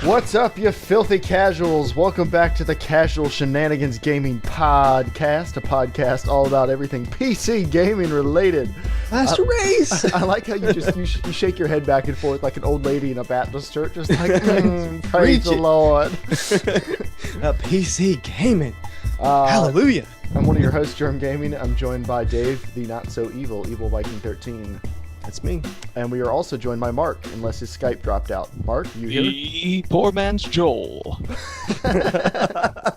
What's up, you filthy casuals? Welcome back to the Casual Shenanigans Gaming podcast, a podcast all about everything PC gaming related. Master Race! I like how you shake your head back and forth like an old lady in a Baptist church, just like, praise the Lord. PC gaming. Hallelujah. I'm one of your hosts, Germ Gaming. I'm joined by Dave, the not-so-evil Viking 13. That's me. And we are also joined by Mark, unless his Skype dropped out. Mark, you here? The poor man's Joel. To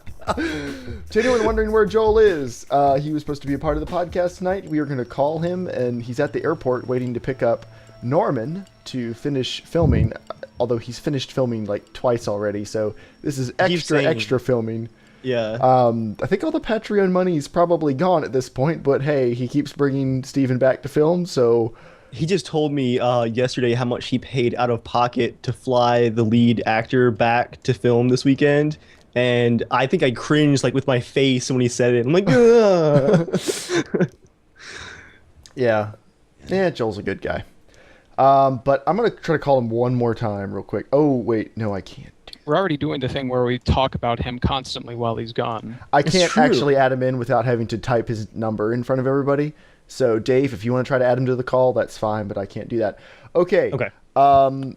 anyone wondering where Joel is, he was supposed to be a part of the podcast tonight. We are going to call him, and he's at the airport waiting to pick up Norman to finish filming, although he's finished filming like twice already, so this is extra filming. Yeah. I think all the Patreon money is probably gone at this point, but hey, he keeps bringing Steven back to film, so... He just told me yesterday how much he paid out of pocket to fly the lead actor back to film this weekend, and I think I cringed like with my face when he said it. I'm like, ugh. Yeah, Joel's a good guy. But I'm gonna try to call him one more time real quick. Oh wait, no, I can't. We're already doing the thing where we talk about him constantly while he's gone. I can't actually add him in without having to type his number in front of everybody. So, Dave, if you want to try to add him to the call, that's fine, but I can't do that. Okay.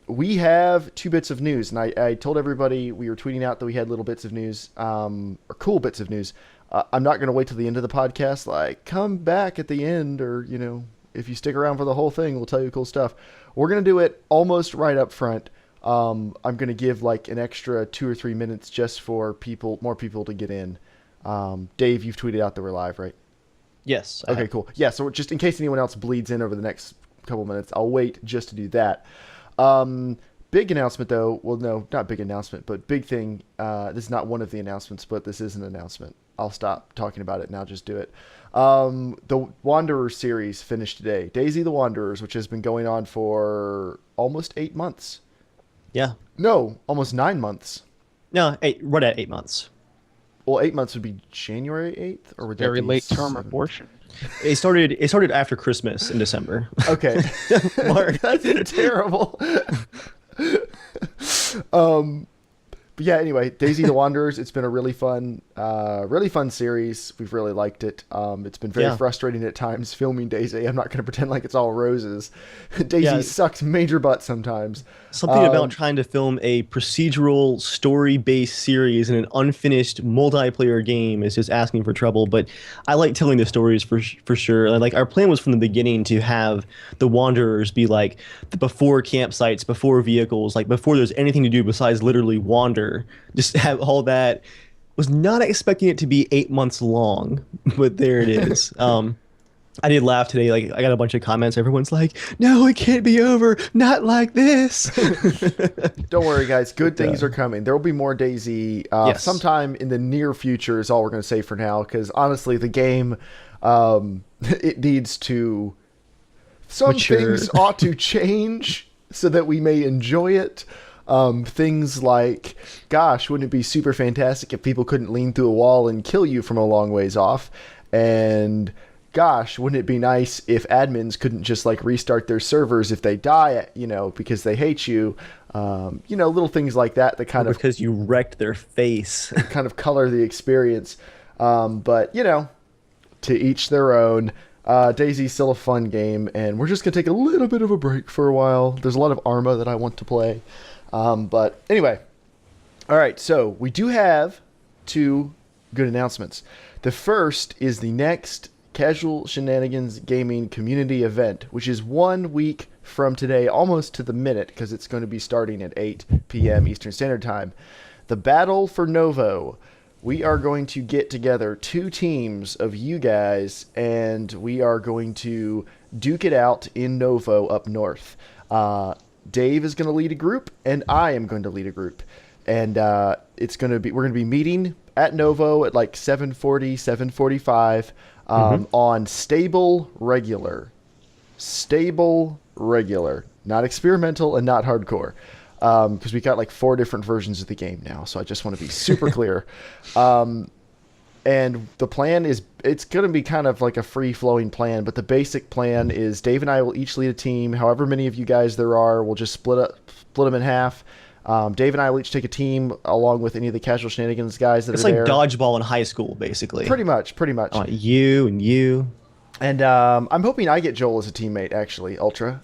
We have 2 bits of news, and I told everybody we were tweeting out that we had little bits of news, or cool bits of news. I'm not going to wait till the end of the podcast, like, come back at the end, or, you know, if you stick around for the whole thing, we'll tell you cool stuff. We're going to do it almost right up front. I'm going to give, like, an extra 2 or 3 minutes just for more people to get in. Dave, you've tweeted out that we're live, right? Yes. Okay, cool. Yeah, so just in case anyone else bleeds in over the next couple minutes, I'll wait just to do that. Big announcement, though. Well, no, not big announcement, but big thing. This is not one of the announcements, but this is an announcement. I'll stop talking about it now. Just do it. The Wanderers series finished today. DayZ the Wanderers, which has been going on for almost 8 months. Yeah. No, almost 9 months. No, right at 8 months. Well, 8 months would be January 8th, or would that Very be late term abortion. It started after Christmas in December. Okay. Mark. That's terrible. But yeah, anyway, DayZ the Wanderers, it's been a really fun series. We've really liked it. It's been very frustrating at times filming DayZ. I'm not going to pretend like it's all roses. DayZ sucks major butt sometimes. Something about trying to film a procedural story-based series in an unfinished multiplayer game is just asking for trouble. But I like telling the stories for sure. Like, our plan was from the beginning to have the Wanderers be like the before campsites, before vehicles, like before there's anything to do besides literally wander. Just have all that. Was not expecting it to be 8 months long, but there it is. I did laugh today. Like, I got a bunch of comments. Everyone's like, "No, it can't be over. Not like this." Don't worry, guys. Good things are coming. There will be more DayZ sometime in the near future. Is all we're going to say for now. Because honestly, the game it needs to. Some things ought to change so that we may enjoy it. Things like, gosh, wouldn't it be super fantastic if people couldn't lean through a wall and kill you from a long ways off? And gosh, wouldn't it be nice if admins couldn't just like restart their servers if they die, because they hate you? Little things like that because you wrecked their face. kind of color the experience. But to each their own. DayZ's still a fun game, and we're just going to take a little bit of a break for a while. There's a lot of ARMA that I want to play. But anyway, all right, so we do have 2 good announcements. The first is the next Casual Shenanigans Gaming community event, which is 1 week from today, almost to the minute, because it's going to be starting at 8 p.m. Eastern Standard Time. The Battle for Novo. We are going to get together 2 teams of you guys, and we are going to duke it out in Novo up north. Dave is going to lead a group, and I am going to lead a group. And we're going to be meeting at Novo at like 7:40, 7:45 on stable regular. Stable regular. Not experimental and not hardcore. Because we got like 4 different versions of the game now, so I just want to be super clear. And the plan is, it's going to be kind of like a free-flowing plan, but the basic plan is Dave and I will each lead a team. However many of you guys there are, we'll just split them in half. Dave and I will each take a team along with any of the Casual Shenanigans guys that It's are like there. dodgeball in high school, basically. Pretty much. You and you. And I'm hoping I get Joel as a teammate, actually, Ultra.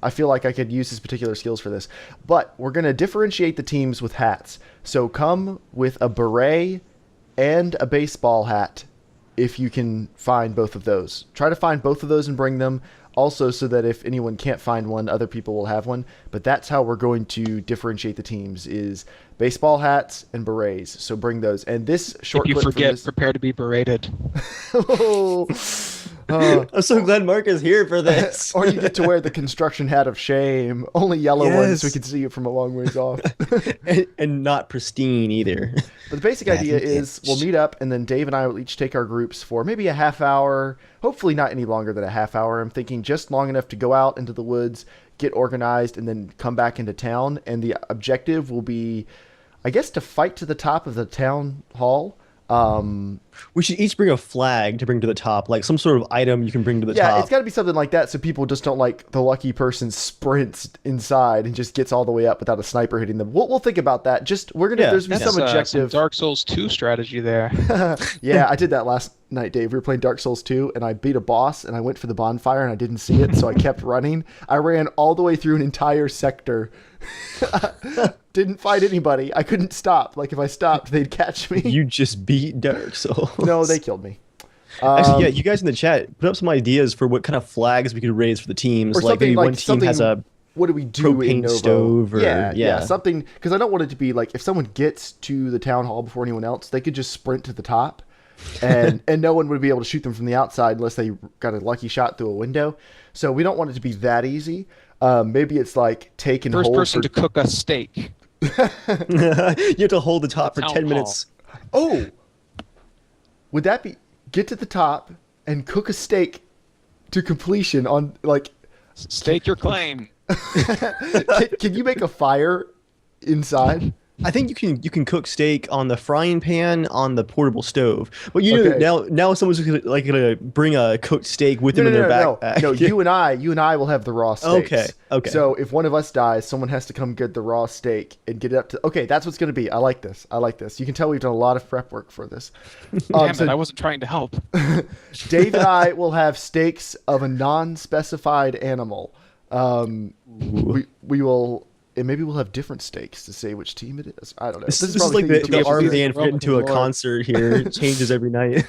I feel like I could use his particular skills for this. But we're going to differentiate the teams with hats. So come with a beret and a baseball hat if you can find both of those. Try to find both of those and bring them. Also, so that if anyone can't find one, other people will have one. But that's how we're going to differentiate the teams, is baseball hats and berets. So bring those. And this short If you clip forget, from this... prepare to be berated. Oh. I'm so glad Mark is here for this. Or you get to wear the construction hat of shame. Only yellow ones, so we can see it from a long ways off. and not pristine either. But the basic idea is we'll meet up, and then Dave and I will each take our groups for maybe a half hour, hopefully not any longer than a half hour. I'm thinking just long enough to go out into the woods, get organized, and then come back into town. And the objective will be, I guess, to fight to the top of the town hall. We should each bring a flag to bring to the top, like some sort of item you can bring to the top. Yeah, it's got to be something like that so people just don't like the lucky person sprints inside and just gets all the way up without a sniper hitting them. We'll think about that. We're going to, there's That's some objective. some Dark Souls 2 strategy there. Yeah, I did that last night, Dave. We were playing Dark Souls 2, and I beat a boss, and I went for the bonfire, and I didn't see it, so I kept running. I ran all the way through an entire sector. Didn't fight anybody. I couldn't stop. Like, if I stopped, they'd catch me. You just beat Dark Souls. No, they killed me. Actually, yeah, you guys in the chat, put up some ideas for what kind of flags we could raise for the teams. Or Like maybe one team something, has a what do we do in propane Novo? stove or yeah, something, because I don't want it to be like if someone gets to the town hall before anyone else, they could just sprint to the top, and no one would be able to shoot them from the outside unless they got a lucky shot through a window. So we don't want it to be that easy. Maybe it's like take and First hold. person to cook a steak. you have to hold the top for Town 10 hall. minutes. Oh, would that be get to the top and cook a steak to completion on like? Stake your claim. Can you make a fire inside? I think you can cook steak on the frying pan on the portable stove. But you Okay. know now someone's gonna bring a cooked steak with them in their backpack. No, you and I will have the raw steaks. Okay. So if one of us dies, someone has to come get the raw steak and get it up to. Okay, that's what's going to be. I like this. You can tell we've done a lot of prep work for this. Damn So it, I wasn't trying to help. Dave and I will have steaks of a non-specified animal. We will. And maybe we'll have different stakes to say which team it is. I don't know. This is probably like things the that we arm should do. band getting to a Lord. concert here. It changes every night.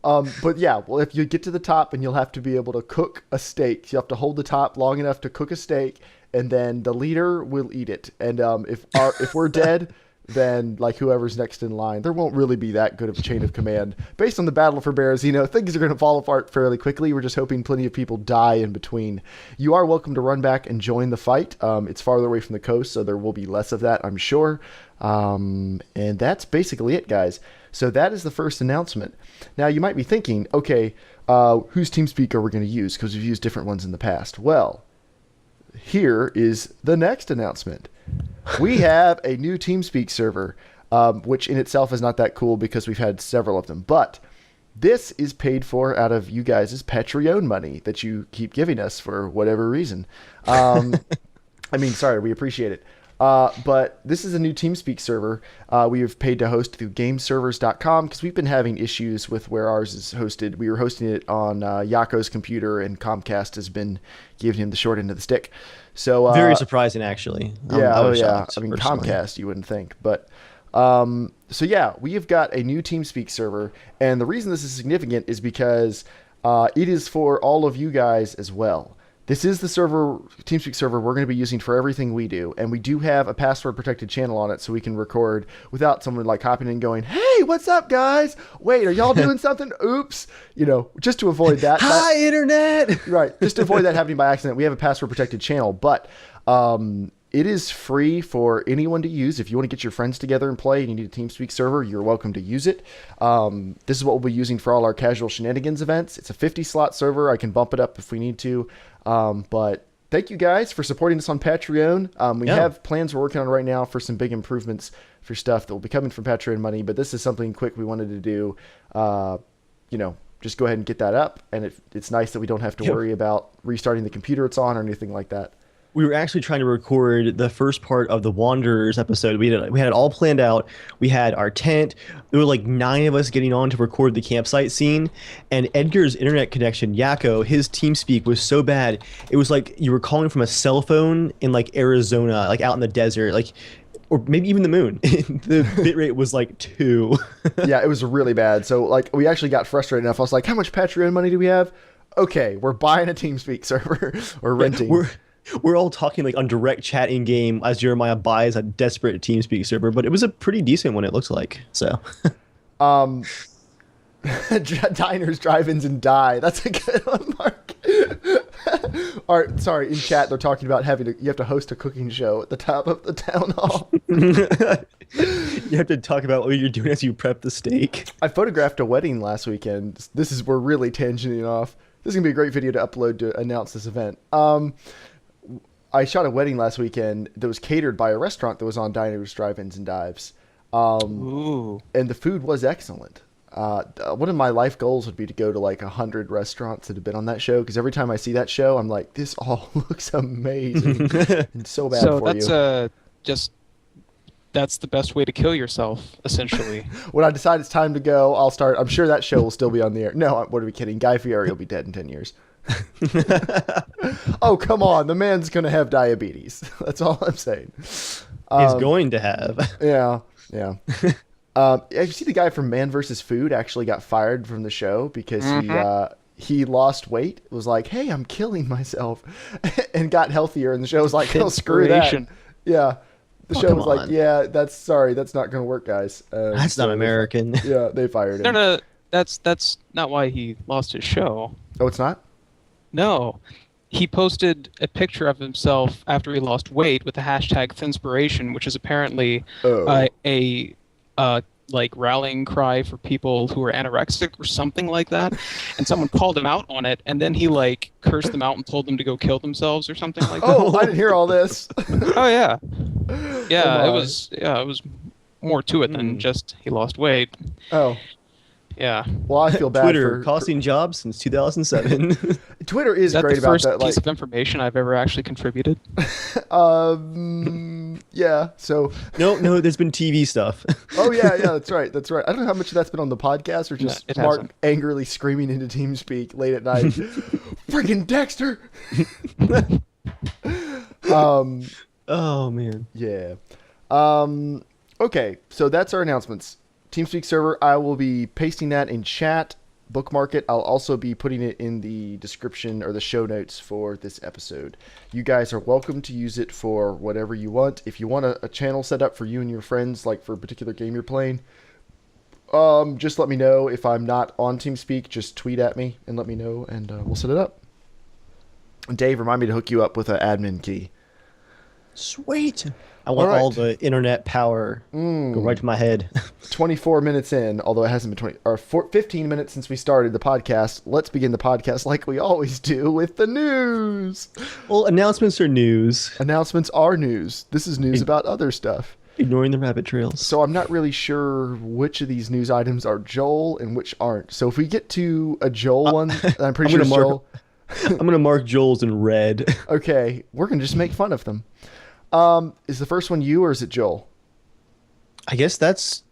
But yeah, well, if you get to the top, and you'll have to be able to cook a steak. You have to hold the top long enough to cook a steak, and then the leader will eat it. And if we're dead, then like whoever's next in line, there won't really be that good of a chain of command. Based on the Battle for Bears, things are going to fall apart fairly quickly. We're just hoping plenty of people die in between. You are welcome to run back and join the fight. It's farther away from the coast, so there will be less of that, I'm sure. And that's basically it, guys. So that is the first announcement. Now, you might be thinking, okay, whose TeamSpeak are we going to use? Because we've used different ones in the past. Well, here is the next announcement. We have a new TeamSpeak server, which in itself is not that cool because we've had several of them. But this is paid for out of you guys' Patreon money that you keep giving us for whatever reason. Sorry, we appreciate it. But this is a new TeamSpeak server we have paid to host through gameservers.com because we've been having issues with where ours is hosted. We were hosting it on Yako's computer, and Comcast has been giving him the short end of the stick. So Very surprising, actually. Yeah, I was yeah. shocked, I mean, personally. Comcast, you wouldn't think, but so yeah, we have got a new TeamSpeak server, and the reason this is significant is because it is for all of you guys as well. This is the TeamSpeak server we're going to be using for everything we do, and we do have a password-protected channel on it so we can record without someone like hopping in and going, "Hey, what's up, guys? Wait, are y'all doing something? Oops!" Just to avoid that. Hi, internet. Right, just to avoid that happening by accident, we have a password-protected channel, but it is free for anyone to use. If you want to get your friends together and play and you need a TeamSpeak server, you're welcome to use it. This is what we'll be using for all our Casual Shenanigans events. It's a 50-slot server. I can bump it up if we need to. But thank you guys for supporting us on Patreon. We have plans we're working on right now for some big improvements for stuff that will be coming from Patreon money, but this is something quick we wanted to do. Just go ahead and get that up. And it's nice that we don't have to worry about restarting the computer it's on or anything like that. we were actually trying to record the first part of the Wanderers episode. We had it all planned out. We had our tent. There were like 9 of us getting on to record the campsite scene. And Edgar's internet connection, Yakko, his TeamSpeak was so bad. It was like you were calling from a cell phone in like Arizona, like out in the desert, like, or maybe even the moon. The bitrate was like 2. Yeah, it was really bad. So like we actually got frustrated enough. I was like, how much Patreon money do we have? Okay, we're buying a TeamSpeak server or renting. We're all talking like on direct chat in game as Jeremiah buys a desperate TeamSpeak server, but it was a pretty decent one, it looks like. So diners, drive-ins, and die. That's a good one, Mark. Sorry, in chat they're talking about you have to host a cooking show at the top of the town hall. You have to talk about what you're doing as you prep the steak. I photographed a wedding last weekend. We're really tangenting off. This is gonna be a great video to upload to announce this event. I shot a wedding last weekend that was catered by a restaurant that was on Diners, Drive-Ins, and Dives. Ooh. And the food was excellent. One of my life goals would be to go to like 100 restaurants that have been on that show, because every time I see that show, I'm like, this all looks amazing. It's so bad for you. So that's the best way to kill yourself, essentially. When I decide it's time to go, I'll start. I'm sure that show will still be on the air. No, what are we kidding? Guy Fieri will be dead in 10 years. Oh, come on. The man's going to have diabetes. That's all I'm saying. He's going to have. Yeah. You see the guy from Man vs. Food actually got fired from the show because he lost weight, was like, hey, I'm killing myself, and got healthier. And the show was like, oh, screw that. Yeah. The show was like, yeah, that's not going to work, guys. That's not American. Yeah, they fired him. No, that's not why he lost his show. Oh, it's not? No. He posted a picture of himself after he lost weight with the hashtag Thinspiration, which is apparently a like rallying cry for people who are anorexic or something like that. And someone called him out on it, and then he like cursed them out and told them to go kill themselves or something like that. Oh, I didn't hear all this. Oh yeah. Yeah, it was more to it than just he lost weight. Oh. Yeah. Well, I feel bad Twitter costing jobs since 2007. Twitter is great the about first that. piece of information I've ever actually contributed. Yeah. So. No, there's been TV stuff. Oh yeah, that's right. I don't know how much of that's been on the podcast or just Mark hasn't. angrily screaming into TeamSpeak late at night. Friggin' Dexter. Oh man. Yeah. Okay, so that's our announcements. TeamSpeak server, I will be pasting that in chat, bookmark it. I'll also be putting it in the description or the show notes for this episode. You guys are welcome to use it for whatever you want. If you want a channel set up for you and your friends, like for a particular game you're playing, just let me know. If I'm not on TeamSpeak, just tweet at me and let me know, and we'll set it up. Dave, remind me to hook you up with an admin key. Sweet. I want all the internet power go right to my head. 24 minutes in, although it hasn't been 15 minutes since we started the podcast. Let's begin the podcast like we always do with the news. Well, announcements are news. Announcements are news. This is news about other stuff. Ignoring the rabbit trails. So I'm not really sure which of these news items are Joel and which aren't. So if we get to a Joel one, I'm pretty sure it's Joel. I'm going to mark Joel's in red. Okay, we're going to just make fun of them. Is the first one you or is it Joel? I guess that's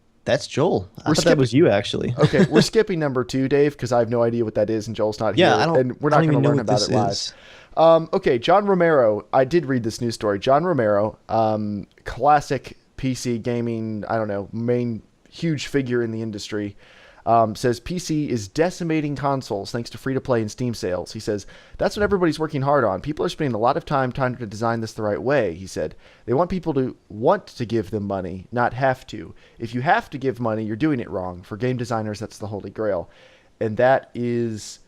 Joel. I thought that was you, actually. Okay, we're skipping number 2, Dave, because I have no idea what that is and Joel's not here. And we're not going to learn about it live. Okay, John Romero. I did read this news story. John Romero, classic PC gaming, I don't know, main huge figure in the industry. Says PC is decimating consoles thanks to free-to-play and Steam sales. He says, that's what everybody's working hard on. People are spending a lot of time trying to design this the right way, he said. They want people to want to give them money, not have to. If you have to give money, you're doing it wrong. For game designers, that's the holy grail. And that is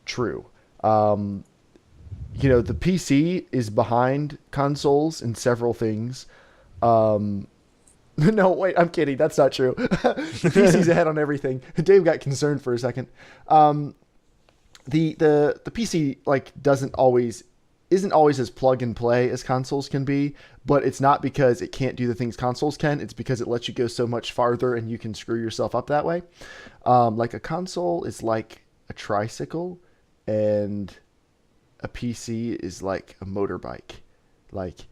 true. The PC is behind consoles in several things. No, wait, I'm kidding. That's not true. The PC's ahead on everything. Dave got concerned for a second. The PC isn't always as plug and play as consoles can be, but it's not because it can't do the things consoles can. It's because it lets you go so much farther and you can screw yourself up that way. Like a console is like a tricycle and a PC is like a motorbike. Like,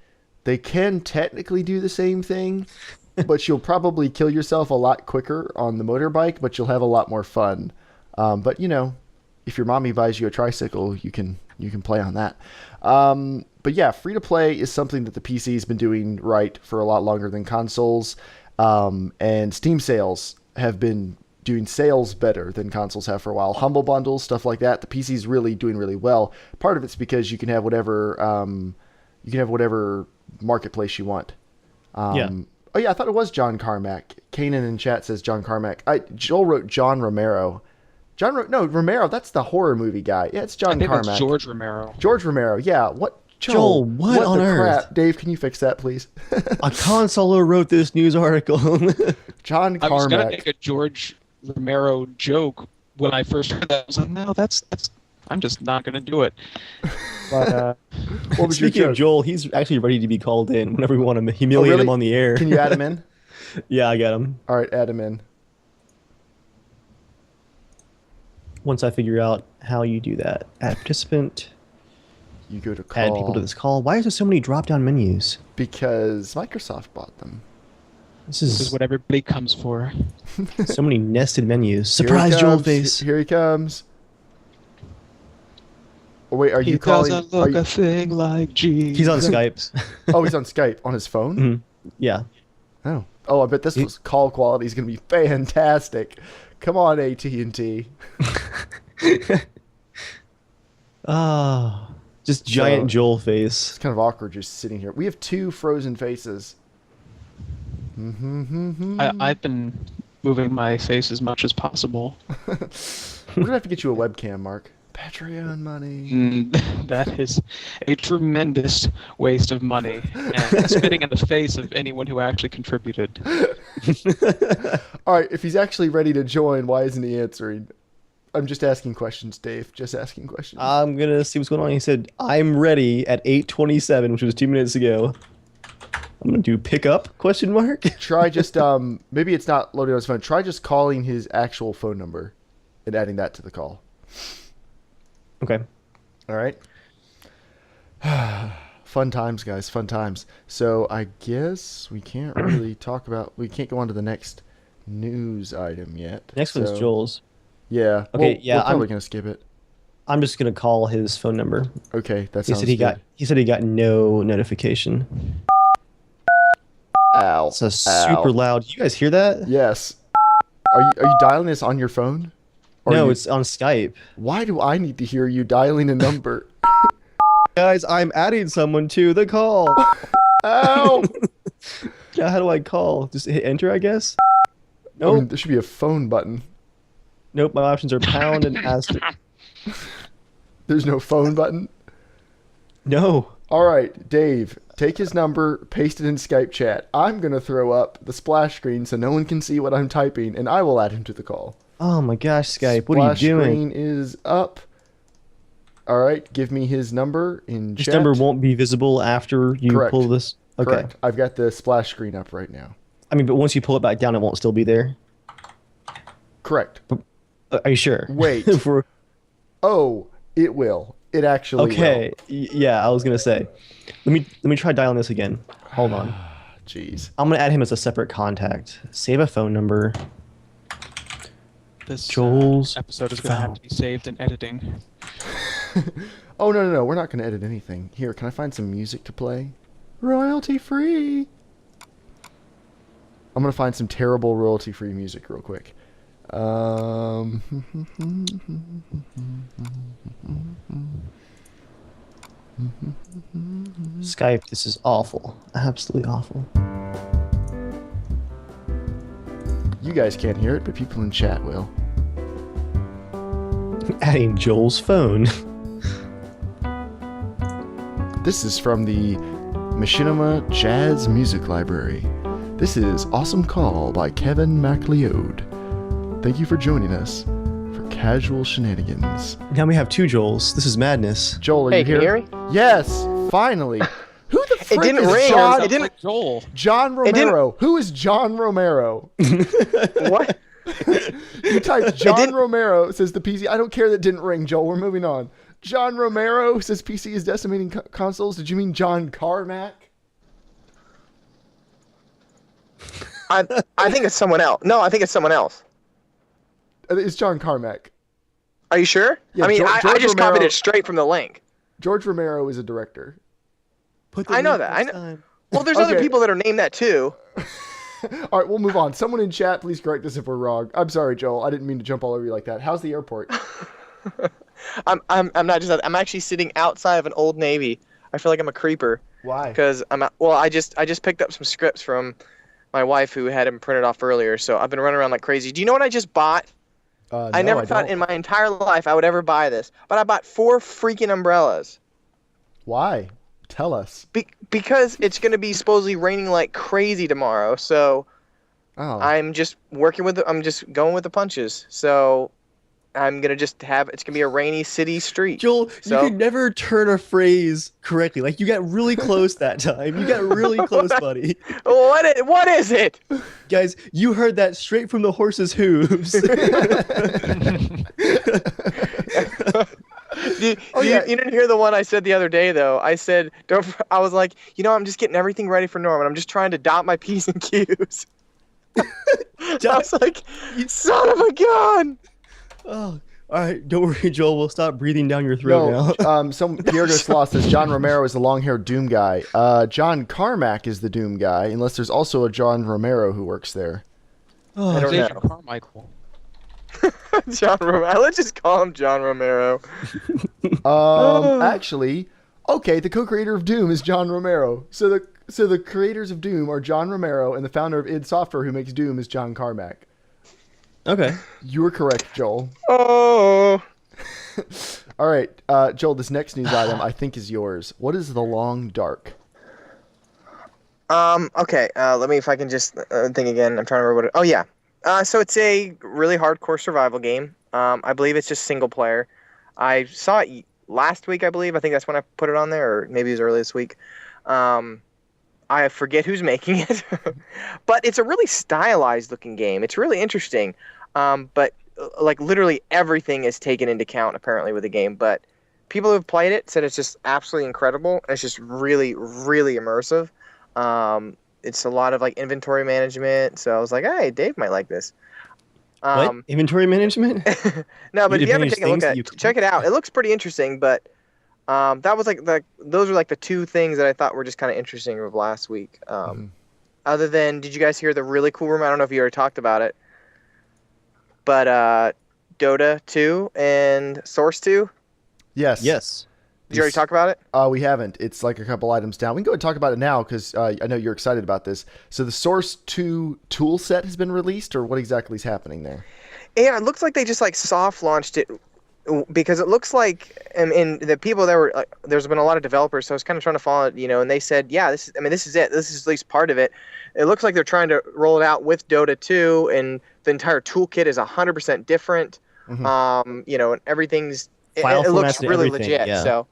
they can technically do the same thing, but you'll probably kill yourself a lot quicker on the motorbike, but you'll have a lot more fun. But you know, if your mommy buys you a tricycle, you can play on that. But yeah, free to play is something that the PC has been doing right for a lot longer than consoles. And Steam sales have been doing sales better than consoles have for a while. Humble bundles, stuff like that. The PC is really doing really well. Part of it's because you can have whatever marketplace you want. Yeah. Oh yeah, I thought it was John Carmack. Kanan in chat says John Carmack. Joel wrote John Romero. Romero. That's the horror movie guy. Yeah, it's John Carmack. That's George Romero. George Romero. Yeah. What? Joel, what on the earth? Crap? Dave, can you fix that, please? A consoler wrote this news article. John Carmack. I was gonna make a George Romero joke when I first heard that. I was like, no, that's. I'm just not gonna do it. But what was your speaking of joke? Joel, he's actually ready to be called in whenever we want to humiliate him on the air. Can you add him in? Yeah, I got him. All right, add him in. Once I figure out how you do that, add participant. You go to call. Add people to this call. Why is there so many drop-down menus? Because Microsoft bought them. This this is is what everybody comes for. so many nested menus. Here he Surprise, Joel comes. face. Here he comes. Oh wait, are He you calling? doesn't look a thing like Jesus. He's on Skype. Oh, he's on Skype on his phone. Mhm. Yeah. Oh, I bet this was call quality is going to be fantastic. Come on, AT&T. Ah, just giant So- Joel face. It's kind of awkward just sitting here. We have two frozen faces. I've been moving my face as much as possible. We're gonna have to get you a webcam, Mark. Patreon money. That is a tremendous waste of money and spitting in the face of anyone who actually contributed. All right, if he's actually ready to join, why isn't he answering? I'm just asking questions, Dave. Just asking questions. I'm gonna see what's going on. He said, "I'm ready" at 8:27, which was 2 minutes ago. I'm gonna do pick up ? Try just maybe it's not loaded on his phone. Try just calling his actual phone number and adding that to the call. Okay. All right. Fun times, guys. Fun times. So I guess we can't really we can't go on to the next news item yet. Next one's Joel's. Yeah. Okay, Well, yeah, we're probably gonna skip it. I'm just gonna call his phone number. Okay, that He sounds said he good. got no notification. Ow. It's a super loud. You guys hear that? Yes. Are you dialing this on your phone? Or No, it's on Skype. Why do I need to hear you dialing a number? Guys, I'm adding someone to the call. Ow! Yeah, how do I call? Just hit enter, I guess? I Nope. mean, there should be a phone button. Nope, my options are pound and asterisk. There's no phone button. No. All right, Dave, take his number, paste it in Skype chat. I'm going to throw up the splash screen so no one can see what I'm typing, and I will add him to the call. Oh my gosh, Skype, what are you Splash doing? screen is up. All right, give me his number in This chat. number won't be visible after you Correct. pull this. Okay. Correct. I've got the splash screen up right now. I mean, but once you pull it back down, it won't still be there. Correct. Are you sure? Wait. For, Oh, it will. It actually okay. will. Yeah, I was gonna say. Let me try dialing this again. Hold on. Jeez. I'm gonna add him as a separate contact. Save a phone number. This Joel's episode is going to have to be saved in editing. Oh, no. We're not going to edit anything. Here, can I find some music to play? Royalty free. I'm going to find some terrible royalty free music real quick. Skype. This is awful. Absolutely awful. You guys can't hear it, but people in chat will. Adding Joel's phone. This is from the Machinima Jazz Music Library. This is Awesome Call by Kevin MacLeod. Thank you for joining us for Casual Shenanigans. Now we have two Joels. This is madness. Joel, are Hey, you can here? you hear me? Yes, finally. Who the frick didn't is ring. John? It didn't- Like Joel. John Romero. Who is John Romero? What? You typed John Romero, says the PC. I don't care that didn't ring, Joel. We're moving on. John Romero says PC is decimating consoles. Did you mean John Carmack? I think it's someone else. No, I think it's someone else. It's John Carmack. Are you sure? Yeah, I mean, I just Romero, copied it straight from the link. George Romero is a director. I know that. I know. Well, there's other people that are named that too. All right, we'll move on. Someone in chat, please correct us if we're wrong. I'm sorry, Joel. I didn't mean to jump all over you like that. How's the airport? I'm not just. I'm actually sitting outside of an Old Navy. I feel like I'm a creeper. Why? Because I just picked up some scripts from my wife who had them printed off earlier. So I've been running around like crazy. Do you know what I just bought? I never thought in my entire life I would ever buy this, but I bought 4 freaking umbrellas. Why? Tell us. Because it's going to be supposedly raining like crazy tomorrow, so I'm just I'm just going with the punches. So I'm going to just it's going to be a rainy city street. Joel, you could never turn a phrase correctly. Like, you got really close that time. You got really close, buddy. What is it? Guys, you heard that straight from the horse's hooves. You didn't hear the one I said the other day, though. I said, I was like, I'm just getting everything ready for Norman. I'm just trying to dot my P's and Q's. I was like, son of a gun! Oh, all right. Don't worry, Joel. We'll stop breathing down your throat now. Pierre Gosloss says John Romero is the long-haired Doom guy. John Carmack is the Doom guy, unless there's also a John Romero who works there. I don't know. Carmichael. John Romero. Let's just call him John Romero. Actually, okay, the co-creator of Doom is John Romero. So the creators of Doom are John Romero, and the founder of id Software who makes Doom is John Carmack. Okay. You were correct, Joel. Oh. All right, Joel, this next news item I think is yours. What is The Long Dark? Okay, let me, if I can just think again. I'm trying to remember what yeah. So it's a really hardcore survival game. I believe it's just single player. I saw it last week, I believe. I think that's when I put it on there, or maybe it was early this week. I forget who's making it. But it's a really stylized looking game. It's really interesting. But like literally everything is taken into account apparently with the game. But people who have played it said it's just absolutely incredible. It's just really, really immersive. It's a lot of like inventory management. So I was like, hey, Dave might like this. What? Inventory management? No, but if you haven't taken a look at it, check it out. It looks pretty interesting, but that was those were like the 2 things that I thought were just kind of interesting of last week. Other than, did you guys hear the really cool rumor? I don't know if you already talked about it, but Dota 2 and Source 2? Yes. Did you already talk about it? We haven't. It's like a couple items down. We can go and talk about it now because I know you're excited about this. So the Source 2 tool set has been released, or what exactly is happening there? Yeah, it looks like they just like soft launched it because it looks like, and the people that were like, there's been a lot of developers, so I was kind of trying to follow it, and they said, yeah, this is it. This is at least part of it. It looks like they're trying to roll it out with Dota 2, and the entire toolkit is 100% different. And everything's it looks really legit. Yeah. So.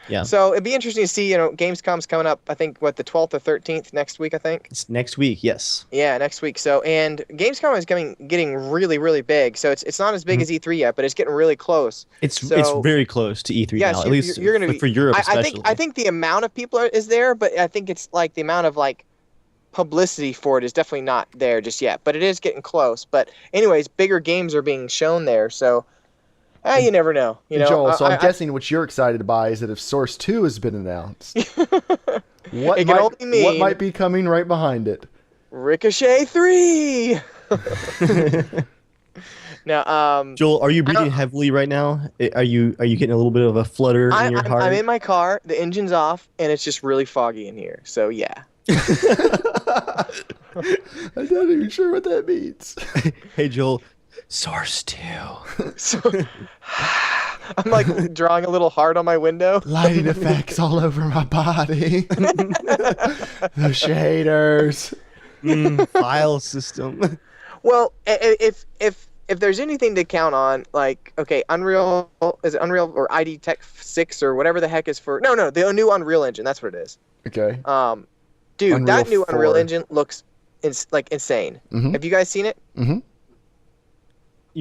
Yeah. So it'd be interesting to see, Gamescom's coming up, I think, the 12th or 13th next week, I think. It's next week, yes. Yeah, next week. So, and Gamescom is getting really, really big. So it's not as big as E3 yet, but it's getting really close. It's very close to E3 now, at least you're gonna be, for Europe especially. I think the amount of people is there, but I think it's like the amount of like publicity for it is definitely not there just yet. But it is getting close. But anyways, bigger games are being shown there, so... you never know. Joel, so I'm guessing what you're excited to buy is that if Source 2 has been announced, what might be coming right behind it? Ricochet 3! Now, Joel, are you breathing heavily right now? Are you getting a little bit of a flutter in your heart? I'm in my car, the engine's off, and it's just really foggy in here. So, yeah. I'm not even sure what that means. Hey, Joel. Source 2. So, I'm like drawing a little heart on my window. Lighting effects all over my body. The shaders. File system. Well, if there's anything to count on, like, okay, Unreal, is it Unreal or ID Tech 6 or whatever the heck is for... No, the new Unreal Engine, that's what it is. Okay. Dude, Unreal that new 4. Unreal Engine looks insane. Have you guys seen it? Mm-hmm.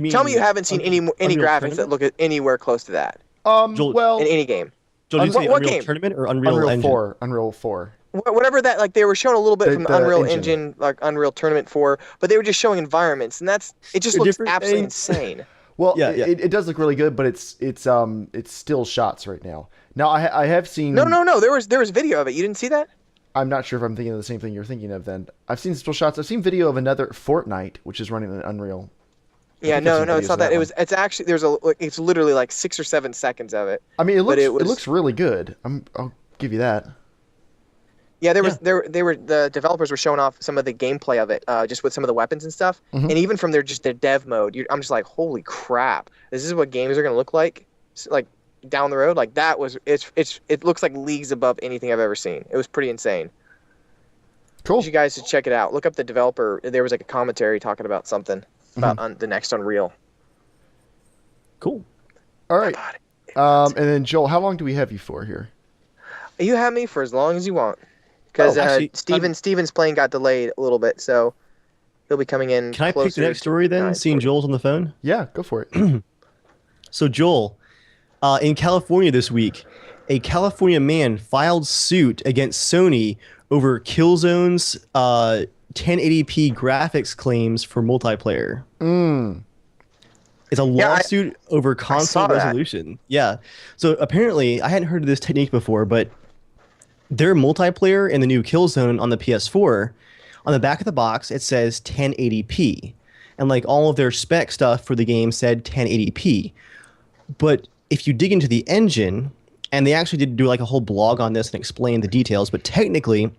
Tell me you haven't seen any graphics that look anywhere close to that. Joel- Well, in any game. Joel, did you say what Unreal game? Tournament or Unreal, Unreal Engine? 4. Unreal 4. Whatever that, like they were showing a little bit from The Unreal engine. Engine, like Unreal Tournament 4, but they were just showing environments, and it just They're looks different absolutely things. insane. Well, Yeah, it does look really good, but it's still shots right now. Now I have seen. No. There was video of it. You didn't see that? I'm not sure if I'm thinking of the same thing you're thinking of. Then I've seen still shots. I've seen video of another Fortnite, which is running in Unreal. Yeah, think I've seen no, it's videos not of that. that It's actually it's literally like 6 or 7 seconds of it. I mean, But it it was- looks really good. I'll give you that. Yeah, the developers were showing off some of the gameplay of it, just with some of the weapons and stuff, Mhm. and even from their dev mode. I'm just like, holy crap! This is what games are gonna look like down the road. Like that was it looks like leagues above anything I've ever seen. It was pretty insane. Cool. You guys should check it out. Look up the developer. There was like a commentary talking about something about the next Unreal. Cool. All right. God. And then Joel, how long do we have you for here? You have me for as long as you want, because Oh, actually, Steven's plane got delayed a little bit, so he'll be coming in. Can I pick the closer next story to then? Seeing 9:40. Joel's on the phone. Yeah, go for it. So Joel, in California this week, a California man filed suit against Sony over Killzone's 1080p graphics claims for multiplayer. It's a Yeah, lawsuit over console saw that. resolution. Yeah. So apparently, I hadn't heard of this technique before, but their multiplayer in the new Killzone on the PS4, on the back of the box, it says 1080p. And like all of their spec stuff for the game said 1080p. But if you dig into the engine, and they actually did do like a whole blog on this and explain the details, but technically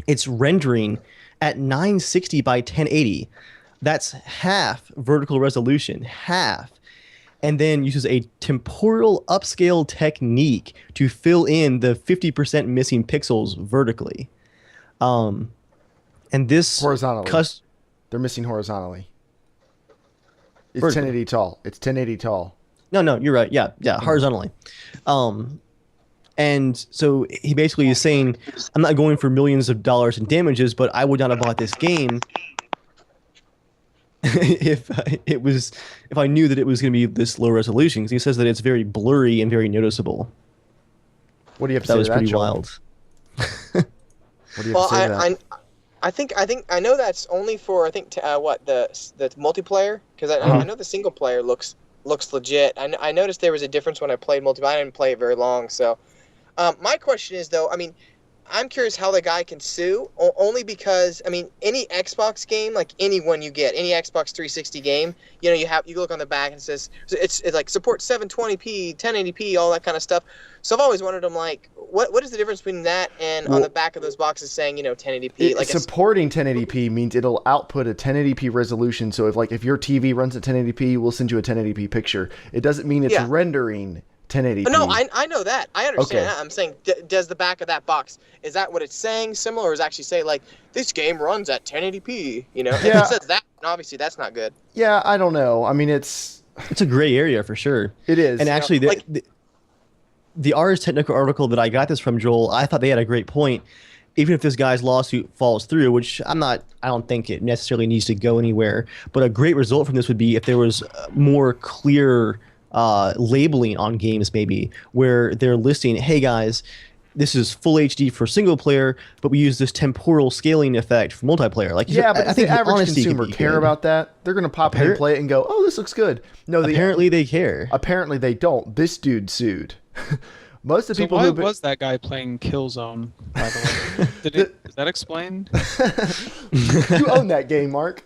it's rendering at 960 by 1080. That's half vertical resolution, half. And then uses a temporal upscale technique to fill in the 50% missing pixels vertically. And this Horizontally. They're missing horizontally. It's Vertical. 1080 tall. It's 1080 tall. No, you're right. Yeah, horizontally. And so he basically is saying, I'm not going for millions of dollars in damages, but I would not have bought this game if I knew that it was going to be this low resolution. 'Cause he says that it's very blurry and very noticeable. What do you have to That say was to that, pretty Joel? wild. What do you have Well, to say to that? I think I know that's only for the multiplayer, because I know the single player looks legit. I noticed there was a difference when I played multiplayer. I didn't play it very long, so my question is though, I mean, I'm curious how the guy can sue, only because, I mean, any Xbox game, like any one you get, any Xbox 360 game, you look on the back and it says, it's like supports 720p, 1080p, all that kind of stuff. So I've always wondered, I'm like, what is the difference between that and on the back of those boxes saying, 1080p? Like supporting 1080p means it'll output a 1080p resolution. So if your TV runs at 1080p, we'll send you a 1080p picture. It doesn't mean it's rendering 1080p. No, I know that. I understand Okay. that. I'm saying, does the back of that box, is that what it's saying similar, or is it actually say, like, this game runs at 1080p, If Yeah. it says that, obviously that's not good. Yeah, I don't know. I mean, it's It's a gray area for sure. it is. And actually, like- the Ars Technica article that I got this from, Joel, I thought they had a great point. Even if this guy's lawsuit falls through, which I don't think it necessarily needs to go anywhere, but a great result from this would be if there was more clear labeling on games, maybe, where they're listing, hey guys, this is full HD for single player, but we use this temporal scaling effect for multiplayer. Like, yeah, but I think the average honesty could consumer be care good. about that? They're going to pop in and play it and go, oh, this looks good. No, Apparently they care. apparently they don't. This dude sued. Most of the So people why who was that guy playing Killzone, by the way? Is that explained? you own that game, Mark.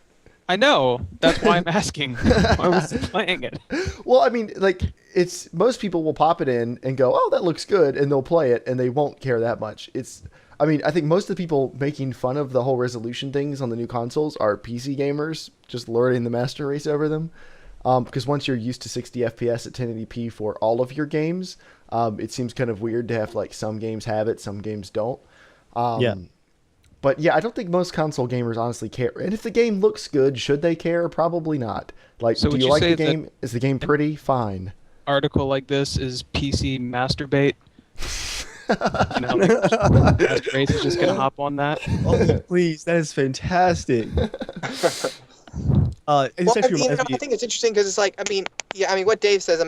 I know. That's why I'm asking. Why was he playing it? Well, I mean, like, it's most people will pop it in and go, oh, that looks good, and they'll play it, and they won't care that much. I mean, I think most of the people making fun of the whole resolution things on the new consoles are PC gamers, just lording the master race over them. Because once you're used to 60 FPS at 1080p for all of your games, it seems kind of weird to have, like, some games have it, some games don't. Yeah. But yeah, I don't think most console gamers honestly care. And if the game looks good, should they care? Probably not. Like, So do would you you like say the that game? Is the game pretty? Fine. Article like this is PC masturbate. Masturbate is just gonna hop on that. Oh, please, that is fantastic. This Well, actually reminds I me. think it's interesting because it's like, what Dave says,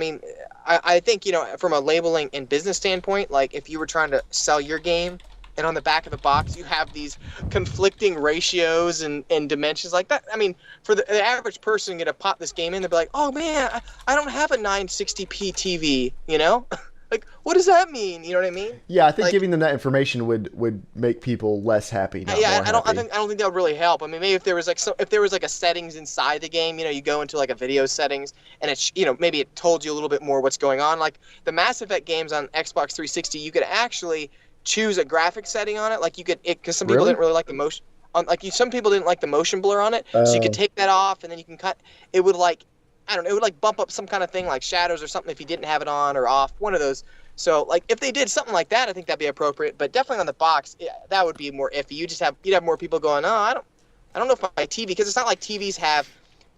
I think, from a labeling and business standpoint, like if you were trying to sell your game and on the back of the box you have these conflicting ratios and dimensions like that. I mean, for the average person going to pop this game in, they'll be like, oh man, I don't have a 960p TV, Like, what does that mean? You know what I mean? Yeah, I think like, giving them that information would make people less happy. Not yeah, more I don't happy. think that would really help. I mean, maybe if there was like a settings inside the game, you go into like a video settings and it's maybe it told you a little bit more what's going on. Like the Mass Effect games on Xbox 360, you could actually choose a graphic setting on it. Like you could, because some people didn't really like the motion. Some people didn't like the motion blur on it, so you could take that off and then you can cut. It would it would like bump up some kind of thing like shadows or something if you didn't have it on or off, one of those. So like if they did something like that, I think that'd be appropriate. But definitely on the box, that would be more iffy. You'd have more people going, oh, I don't know if my TV, because it's not like TVs have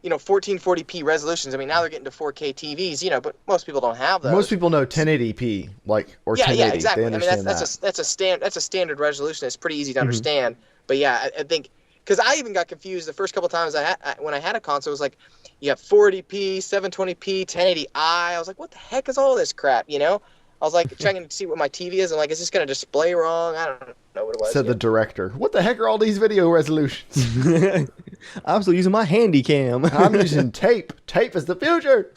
1440p resolutions. I mean, now they're getting to 4K TVs, but most people don't have those. Most people know 1080p, or 1080. Yeah, exactly. They I mean, that's a standard resolution. It's pretty easy to understand. But yeah, I think. Because I even got confused the first couple times when I had a console. It was like, you have 480p, 720p, 1080i. I was like, what the heck is all this crap? I was like checking to see what my TV is. I'm like, is this going to display wrong? I don't know what it was. Said the director. What the heck are all these video resolutions? I'm still using my handy cam. I'm using tape. Tape is the future.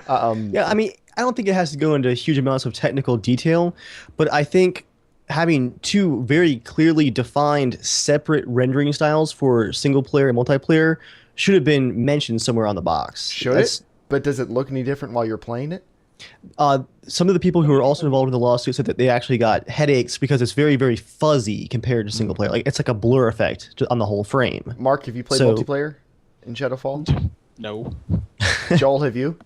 Yeah, I mean, I don't think it has to go into huge amounts of technical detail, but I think having two very clearly defined separate rendering styles for single player and multiplayer should have been mentioned somewhere on the box. Should it? But does it look any different while you're playing it? Some of the people who were also involved in the lawsuit said that they actually got headaches because it's very, very fuzzy compared to single player. Like it's like a blur effect on the whole frame. Mark, have you played multiplayer in Shadowfall? No. Joel, have you?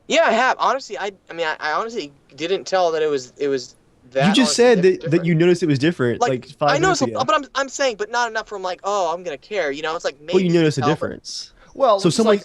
Yeah, I have. Honestly, I honestly didn't tell that it was that. You just said that you noticed it was different. Like 5 I know, minutes ago. but I'm saying, but not enough from like, oh, I'm gonna care. It's like maybe. Well, you noticed a difference. Well, so someone,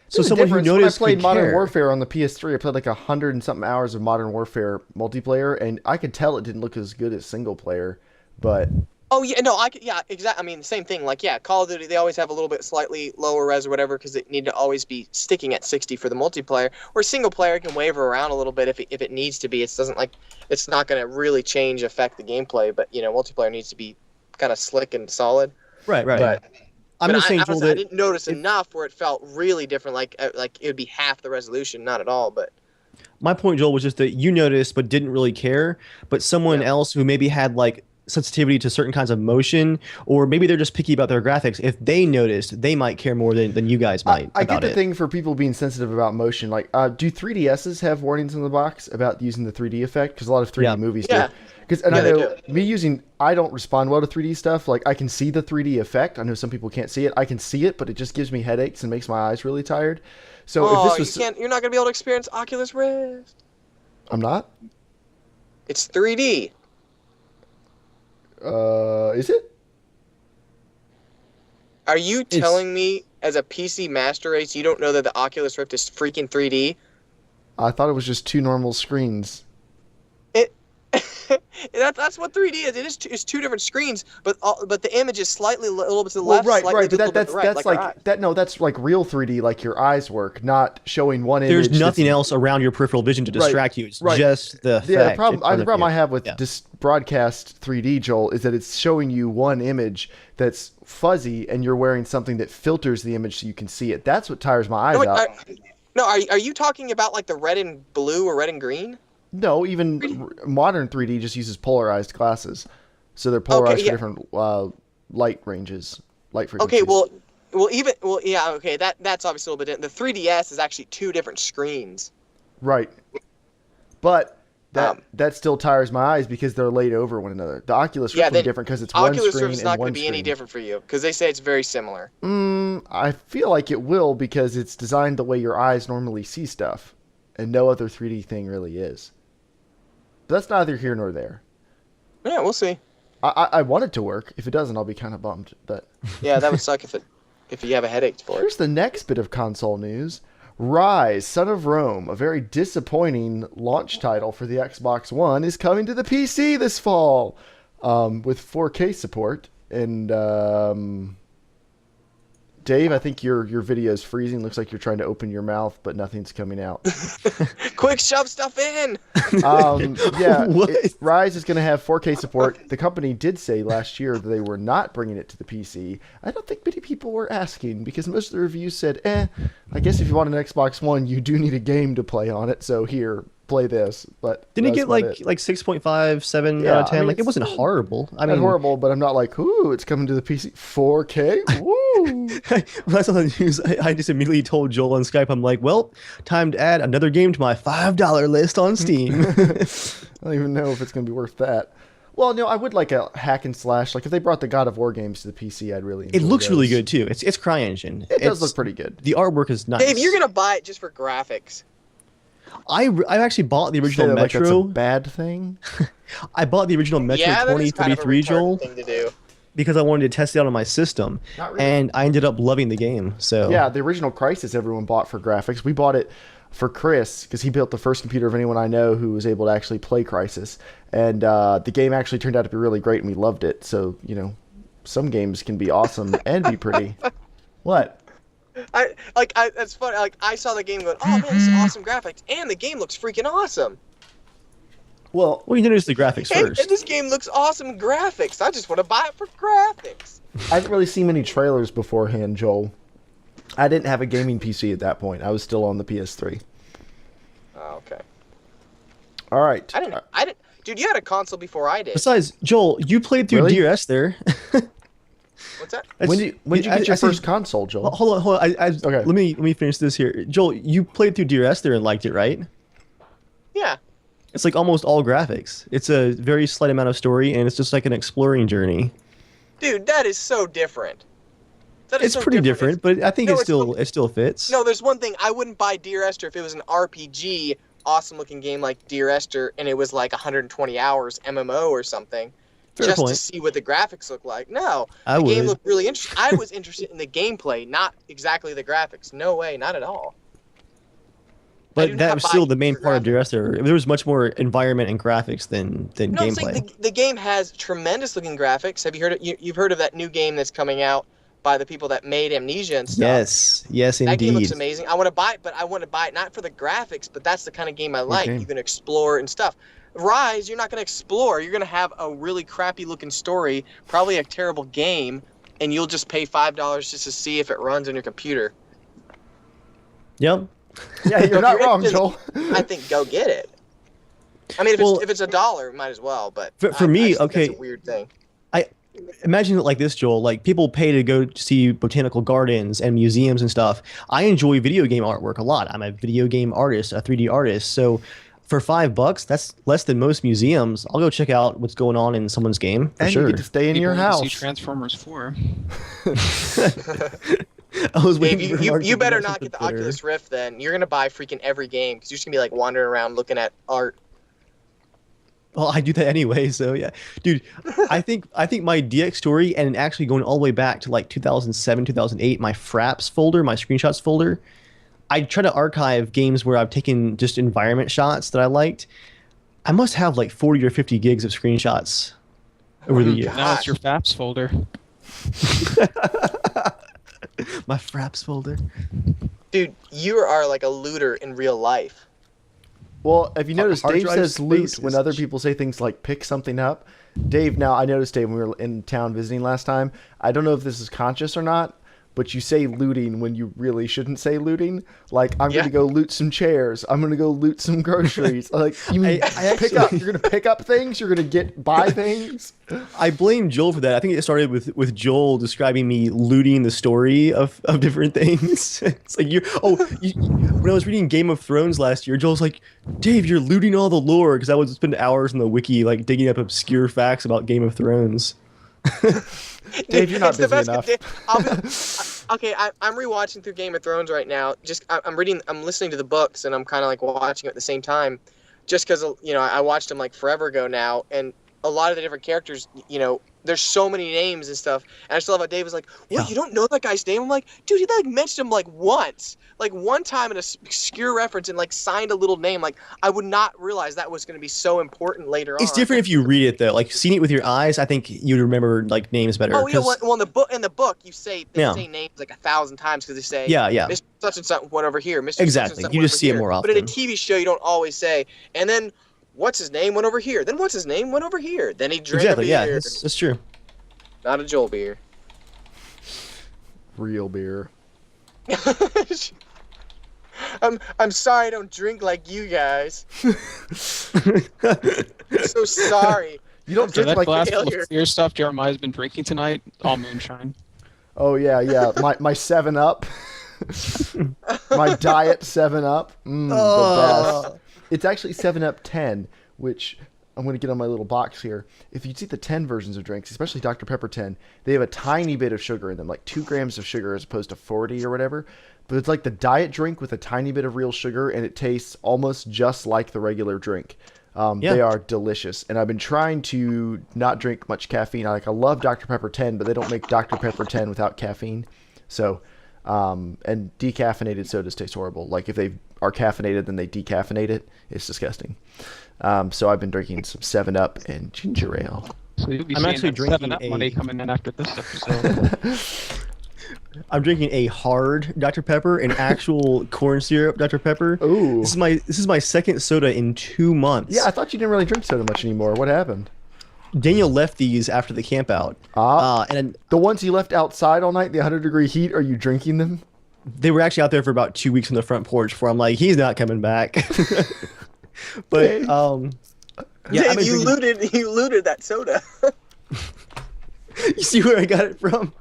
someone who noticed when I played Modern care. Warfare on the PS3, I played like 100 and something hours of Modern Warfare multiplayer, and I could tell it didn't look as good as single player. But oh yeah, no, exactly. I mean, the same thing. Like, yeah, Call of Duty, they always have a little bit slightly lower res or whatever because they need to always be sticking at 60 for the multiplayer. Or single player can waver around a little bit if it needs to be. It's not going to really affect the gameplay, but multiplayer needs to be kind of slick and solid. Right. But I'm just saying, Joel, I didn't notice enough where it felt really different. Like it would be half the resolution, not at all, but. My point, Joel, was just that you noticed but didn't really care, but someone else who maybe had like sensitivity to certain kinds of motion, or maybe they're just picky about their graphics, if they noticed, they might care more than you guys might. I get the thing for people being sensitive about motion. Like, do 3DSs have warnings in the box about using the 3D effect? Because a lot of 3D movies do. I know I don't respond well to 3D stuff. Like, I can see the 3D effect. I know some people can't see it. I can see it, but it just gives me headaches and makes my eyes really tired. So if this was, you're not gonna be able to experience Oculus Rift. I'm not. It's 3D. Is it? Are you telling me, as a PC master race, you don't know that the Oculus Rift is freaking 3D? I thought it was just two normal screens. That's what 3D is. It's two different screens, but the image is slightly a little bit to the left, right. slightly But that's that's like real 3D, like your eyes work, not showing one image. There's nothing else around your peripheral vision to distract you. It's just the effect. Yeah, the problem I have with this broadcast 3D, Joel, is that it's showing you one image that's fuzzy, and you're wearing something that filters the image so you can see it. That's what tires my eyes out. Are you talking about like the red and blue or red and green? No, even modern 3D just uses polarized glasses, so they're polarized for different light ranges, light frequencies. Okay, that's obviously a little bit different. The 3DS is actually two different screens. Right, but that still tires my eyes because they're laid over one another. The Oculus Rift is different because it's one screen and one screen. Oculus Rift is not going to be any different for you because they say it's very similar. I feel like it will because it's designed the way your eyes normally see stuff, and no other 3D thing really is. But that's neither here nor there. Yeah, we'll see. I want it to work. If it doesn't, I'll be kind of bummed. But yeah, that would suck if you have a headache for it. Here's the next bit of console news. Rise, Son of Rome, a very disappointing launch title for the Xbox One, is coming to the PC this fall with 4K support. And Dave, I think your video is freezing. Looks like you're trying to open your mouth, but nothing's coming out. Quick, shove stuff in. Yeah, What? Rise is going to have 4K support. The company did say last year that they were not bringing it to the PC. I don't think many people were asking because most of the reviews said, I guess if you want an Xbox One, you do need a game to play on it. So here, play this. But Didn't it that's get about like 6.5, 7 Yeah, out of 10? I mean, like, it it's wasn't horrible. I not mean, horrible, but I'm not like, ooh, it's coming to the PC. 4K? Woo! when I saw the news, I just immediately told Joel on Skype, I'm like, well, time to add another game to my $5 list on Steam. I don't even know if it's going to be worth that. Well, no, I would like a hack and slash. Like if they brought the God of War games to the PC, I'd really enjoy It looks really those. good too. It's CryEngine. It does look pretty good. The artwork is nice. Dave, you're gonna buy it just for graphics. I actually bought the original Say that like that's Metro. a bad thing. I bought the original Metro Yeah, that is kind of a 2033, retarded Joel, thing to do. because I wanted to test it out on my system, Not really. and I ended up loving the game. So Yeah, the original Crysis everyone bought for graphics. We bought it for Chris because he built the first computer of anyone I know who was able to actually play Crysis, and the game actually turned out to be really great, and we loved it. So some games can be awesome and be pretty. What? That's funny. Like I saw the game going, oh man, this is awesome graphics, and the game looks freaking awesome. Well, you notice the graphics Hey, first. this game looks awesome graphics. I just want to buy it for graphics. I haven't really seen many trailers beforehand, Joel. I didn't have a gaming PC at that point. I was still on the PS3. Oh, okay. All right. I didn't. Dude, you had a console before I did. Besides, Joel, you played through Really? DRS there. What's that? When did you get your I see- first console, Joel? Hold on. Okay. Let me finish this here. Joel, you played through DRS there and liked it, right? Yeah. It's like almost all graphics. It's a very slight amount of story, and it's just like an exploring journey. Dude, that is so different. That is It's so pretty different, but I think No, it it's still fits. No, there's one thing. I wouldn't buy Dear Esther if it was an RPG, awesome looking game like Dear Esther, and it was like 120 hours MMO or something, Fair just to point. see what the graphics look like. No, I the game would. looked really interesting. I was interested in the gameplay, not exactly the graphics. No way, not at all. I But do that not was buy still the main for part of graphics. DRS there. There was much more environment and graphics than No, I'm gameplay. saying the game has tremendous looking graphics. Have you heard? You've heard of that new game that's coming out by the people that made Amnesia and stuff? Yes, That game looks indeed. amazing. I want to buy it, but I want to buy it not for the graphics, but that's the kind of game I like. game? You can explore and stuff. Rise, you're not going to explore. You're going to have a really crappy looking story, probably a terrible game, and you'll just pay $5 just to see if it runs on your computer. Yep. Yeah, you're not You're wrong, interested- Joel. I think go get it. I mean, if it's $1, might as well. But For me, I just think okay. that's a weird thing. Imagine it like this, Joel. Like people pay to go see botanical gardens and museums and stuff. I enjoy video game artwork a lot. I'm a video game artist, a 3D artist. So for $5, that's less than most museums. I'll go check out what's going on in someone's game for And sure. you get to stay in People your went to house. see Transformers 4. I was Dave, waiting for Mark you to better do not something get the Twitter. Oculus Rift then. You're going to buy freaking every game because you're just going to be like wandering around looking at art. Well, I do that anyway, so yeah, dude. I think my DX story, and actually going all the way back to like 2007, 2008, my Fraps folder, my screenshots folder. I try to archive games where I've taken just environment shots that I liked. I must have like 40 or 50 gigs of screenshots over the years. Now it's your FAPS folder. My Fraps folder. Dude, you are like a looter in real life. Well, have you noticed hard Dave drive says loot space when is- other people say things like pick something up? Dave, now I noticed, Dave, when we were in town visiting last time, I don't know if this is conscious or not, but you say looting when you really shouldn't say looting. Like, I'm Yeah. going to go loot some chairs. I'm going to go loot some groceries. Like, you mean I pick up? actually- You're going to pick up things? You're going to buy things? I blame Joel for that. I think it started with Joel describing me looting the story of different things. It's like when I was reading Game of Thrones last year, Joel's like, Dave, you're looting all the lore, because I would spend hours in the wiki like digging up obscure facts about Game of Thrones. Dave, you're not It's the busy best- enough. Okay, I'm rewatching through Game of Thrones right now. I'm listening to the books, and I'm kind of like watching it at the same time, just because I watched them like forever ago now, and a lot of the different characters, there's so many names and stuff. And I just love how Dave was like, "What? Yeah. You don't know that guy's name?" I'm like, "Dude, he like mentioned him like once, like one time in a obscure reference, and like signed a little name. Like I would not realize that was going to be so important later on." It's different if you read it though. Like seeing it with your eyes, I think you'd remember like names better. Oh yeah, well in the book you say Yeah. say names like 1,000 times because they say Yeah. Mr. Such and such went over here. Mr. Exactly. Such and such You went just over see it here. more But in a often. TV show, you don't always say, and then what's his name went over here. Then what's his name went over here. Then he drank Exactly. a Yeah, beer. that's true. Not a Joel beer. Real beer. I'm sorry I don't drink like you guys. I'm so sorry. You don't So drink that like glass full failure. of clear stuff Jeremiah's been drinking tonight, all moonshine. Oh yeah. My 7-Up. My diet 7-Up. The best. It's actually 7-Up 10, which I'm going to get on my little box here. If you see the 10 versions of drinks, especially Dr. Pepper 10, they have a tiny bit of sugar in them, like 2 grams of sugar as opposed to 40 or whatever. But it's like the diet drink with a tiny bit of real sugar, and it tastes almost just like the regular drink. They are delicious, and I've been trying to not drink much caffeine. I love Dr. Pepper 10, but they don't make Dr. Pepper 10 without caffeine. So, and decaffeinated sodas taste horrible. Like if they are caffeinated, then they decaffeinate it. It's disgusting. So I've been drinking some 7-Up and ginger ale. So you'll be I'm seeing actually that drinking 7-Up a- money coming in after this episode. I'm drinking a hard Dr. Pepper, an actual corn syrup Dr. Pepper. Ooh. This is my second soda in 2 months. Yeah, I thought you didn't really drink soda much anymore. What happened? Daniel left these after the camp out. And The ones you left outside all night, the 100-degree heat, are you drinking them? they were actually out there for about 2 weeks on the front porch before I'm like, he's not coming back. But yeah, I've Dave, been drinking- you looted that soda. You see where I got it from?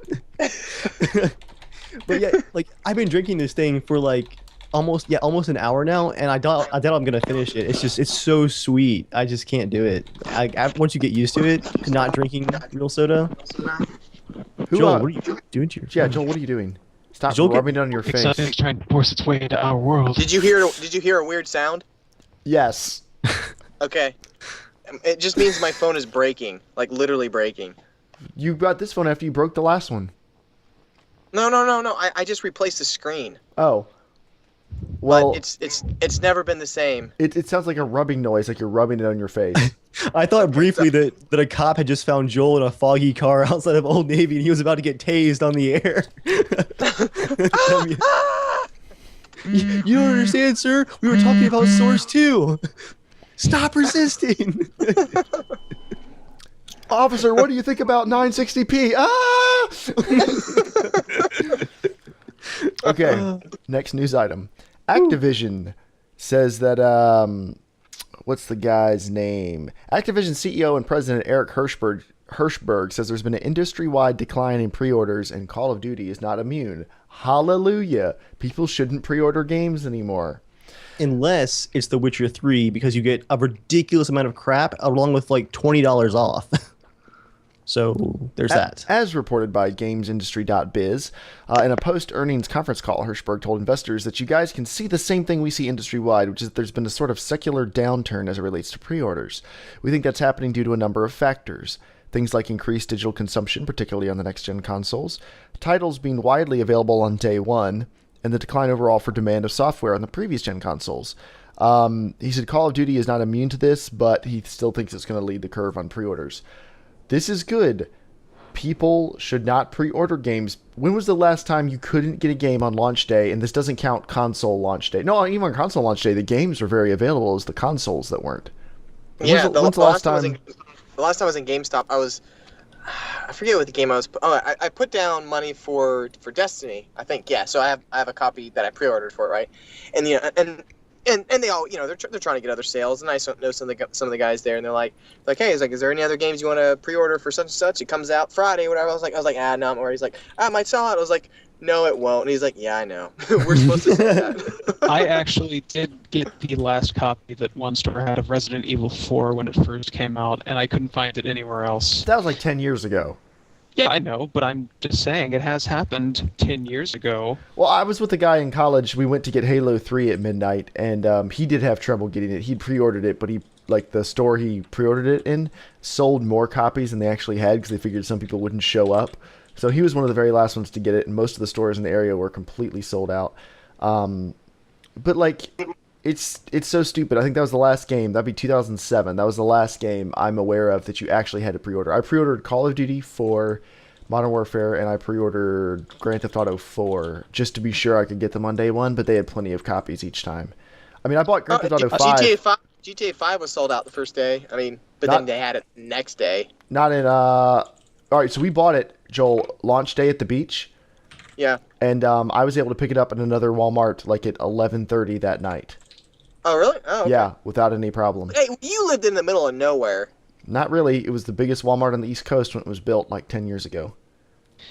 But yeah, like I've been drinking this thing for like almost an hour now, and I doubt I'm gonna finish it. It's so sweet. I just can't do it. Once you get used to it, to not drinking real soda. Who, Joel, what are you doing to your Yeah, Joel, what are you doing? Stop Joel, rubbing it on your face. Something's trying to force its way into our world. Did you hear a weird sound? Yes. Okay. It just means my phone is breaking, like literally breaking. You got this phone after you broke the last one. No. I just replaced the screen. Oh. Well, But it's never been the same. it sounds like a rubbing noise, like you're rubbing it on your face. I thought briefly that a cop had just found Joel in a foggy car outside of Old Navy and he was about to get tased on the air. You don't understand, sir. We were talking about Source 2. Stop resisting. Officer, what do you think about 960p? Ah! Okay, next news item. Activision says that, what's the guy's name? Activision CEO and President Eric Hirschberg says there's been an industry-wide decline in pre-orders and Call of Duty is not immune. Hallelujah. People shouldn't pre-order games anymore. Unless it's The Witcher 3 because you get a ridiculous amount of crap along with like $20 off. So there's that. As reported by GamesIndustry.biz, in a post-earnings conference call, Hirschberg told investors that you guys can see the same thing we see industry-wide, which is that there's been a sort of secular downturn as it relates to pre-orders. We think that's happening due to a number of factors. Things like increased digital consumption, particularly on the next-gen consoles, titles being widely available on day one, and the decline overall for demand of software on the previous-gen consoles. He said Call of Duty is not immune to this, but he still thinks it's going to lead the curve on pre-orders. This is good. People should not pre-order games. When was the last time you couldn't get a game on launch day? And this doesn't count console launch day. No, even on console launch day, the games were very available. It was the consoles that weren't. Yeah, When's the last time? The last time I was in GameStop, I forget what the game I was. Oh, I put down money for Destiny. I think So I have a copy that I pre-ordered for it, right? And and they all they're trying to get other sales, and I know some of the guys there, and they're like hey, is there any other games you want to pre-order for such and such? It comes out Friday, whatever. I was like no, I'm worried. He's like, it might sell out. I was like, no, it won't. And he's like, yeah, I know. We're supposed to say that. I actually did get the last copy that one store had of Resident Evil 4 when it first came out, and I couldn't find it anywhere else. That was like 10 years ago. Yeah, I know, but I'm just saying it has happened 10 years ago. Well, I was with a guy in college. We went to get Halo 3 at midnight, and he did have trouble getting it. He pre-ordered it, but he like the store he pre-ordered it in sold more copies than they actually had because they figured some people wouldn't show up. So he was one of the very last ones to get it, and most of the stores in the area were completely sold out. But like, it's so stupid. I think that was the last game. That'd be 2007. That was the last game I'm aware of that you actually had to pre-order. I pre-ordered Call of Duty 4, Modern Warfare, and I pre-ordered Grand Theft Auto 4 just to be sure I could get them on day one, but they had plenty of copies each time. I mean, I bought Grand Theft Auto 5. GTA 5 was sold out the first day. I mean, but then they had it next day. Not in, all right, so we bought it, Joel, launch day at the beach. Yeah. And I was able to pick it up in another Walmart like at 11:30 that night. Oh, really? Oh, okay. Yeah, without any problem. Hey, you lived in the middle of nowhere. Not really. It was the biggest Walmart on the East Coast when it was built like 10 years ago.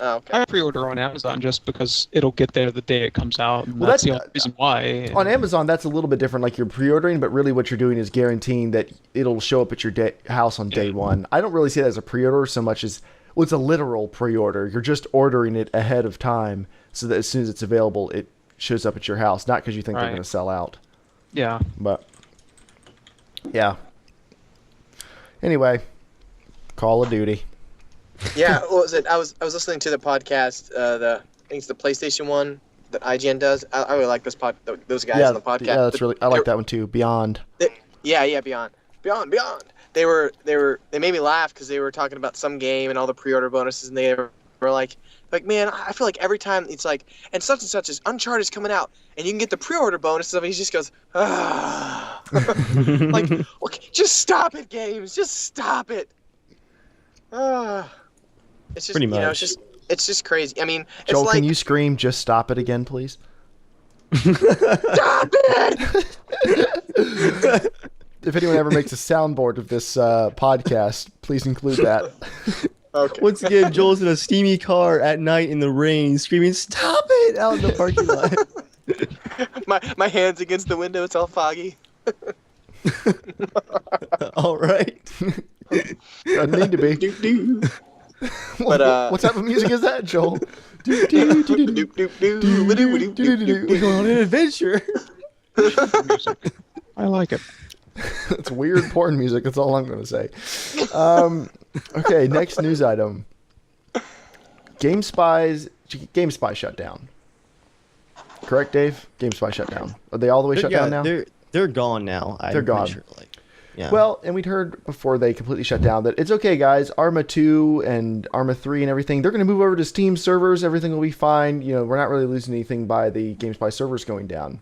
Oh, okay. I pre-order on Amazon just because it'll get there the day it comes out. And Well, that's the only reason why. On Amazon, that's a little bit different. Like you're pre-ordering, but really what you're doing is guaranteeing that it'll show up at your house on day one. I don't really see that as a pre-order so much as, well, it's a literal pre-order. You're just ordering it ahead of time so that as soon as it's available, it shows up at your house. Not because you think they're going to sell out. Yeah. But, yeah. Anyway, Call of Duty. Yeah, what was it? I was listening to the podcast. I think it's the PlayStation one that IGN does. I really like those guys on the podcast. Yeah, that's really. I like that one too. Beyond. Beyond. They made me laugh because they were talking about some game and all the pre-order bonuses, and they were like, man, I feel like every time it's like, and such is Uncharted is coming out, and you can get the pre-order bonuses, and he just goes, ah, like, okay, just stop it, games, just stop it. It's just, Pretty much. It's just crazy. I mean, it's Joel, like, can you scream, just stop it again, please? stop it! If anyone ever makes a soundboard of this podcast, please include that. Okay. Once again, Joel's in a steamy car at night in the rain, screaming, "Stop it!" out in the parking lot. my hands against the window. It's all foggy. All right. Doesn't need to be. But what type of music is that, Joel? We're going on an adventure. I like it. It's weird porn music. That's all I'm going to say. Okay, next news item. GameSpy shut down. Correct, Dave? GameSpy shut down. Are they all the way shut down now? They're gone now. They're gone. Sure, yeah. Well, and we'd heard before they completely shut down that it's okay, guys. ARMA 2 and ARMA 3 and everything, they're going to move over to Steam servers. Everything will be fine. You know, we're not really losing anything by the GameSpy servers going down.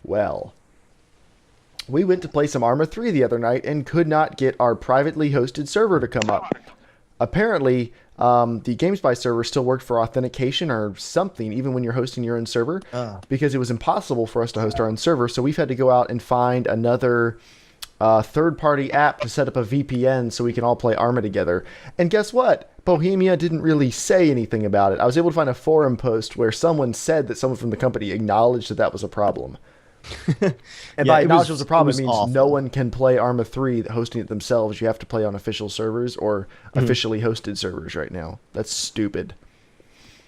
Well, we went to play some ARMA 3 the other night and could not get our privately hosted server to come up. Apparently, the GameSpy server still worked for authentication or something, even when you're hosting your own server, because it was impossible for us to host our own server. So we've had to go out and find another third-party app to set up a VPN so we can all play ARMA together. And guess what? Bohemia didn't really say anything about it. I was able to find a forum post where someone said that someone from the company acknowledged that that was a problem. And by acknowledge it was a problem, it means awful. No one can play ARMA 3 hosting it themselves. You have to play on official servers or officially hosted servers right now. That's stupid.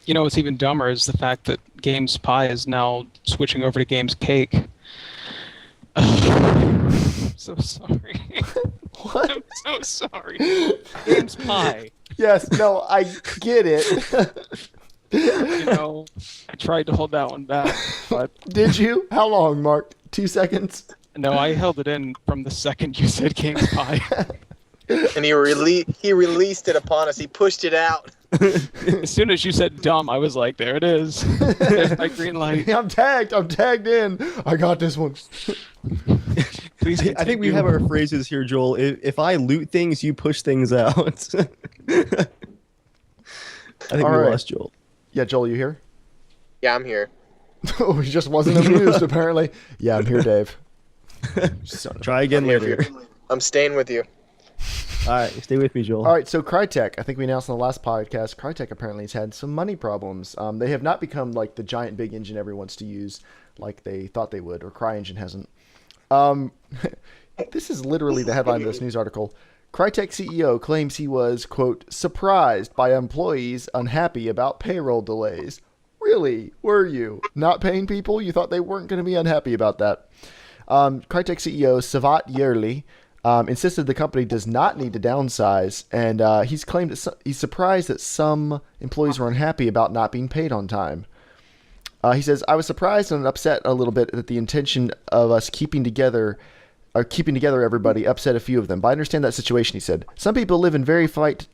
You know what's even dumber is the fact that GameSpy is now switching over to GamesCake. So sorry. What? I'm so sorry. GameSpy. Yes, no, I get it. You know, I tried to hold that one back, but... Did you? How long, Mark? 2 seconds? No, I held it in from the second you said GameSpy. And he released it upon us. He pushed it out. As soon as you said dumb, I was like, there it is. There's my green light. I'm tagged in. I got this one. Please I think we have our phrases here, Joel. If I loot things, you push things out. I think All we right. lost Joel. Yeah, Joel, you here? Yeah, I'm here. Oh, he just wasn't amused, apparently. Yeah, I'm here, Dave. Try again I'm here later. for you. I'm staying with you. All right, stay with me, Joel. All right, so Crytek, I think we announced on the last podcast, Crytek apparently has had some money problems. They have not become like the giant big engine everyone wants to use like they thought they would, or CryEngine hasn't. This is literally the headline of this news article. Crytek CEO claims he was, quote, surprised by employees unhappy about payroll delays. Really? Were you? Not paying people? You thought they weren't going to be unhappy about that. Crytek CEO Savat Yerli insisted the company does not need to downsize, and he's claimed that he's surprised that some employees were unhappy about not being paid on time. He says, I was surprised and upset a little bit that the intention of us keeping together everybody upset a few of them. But I understand that situation, he said. Some people live in very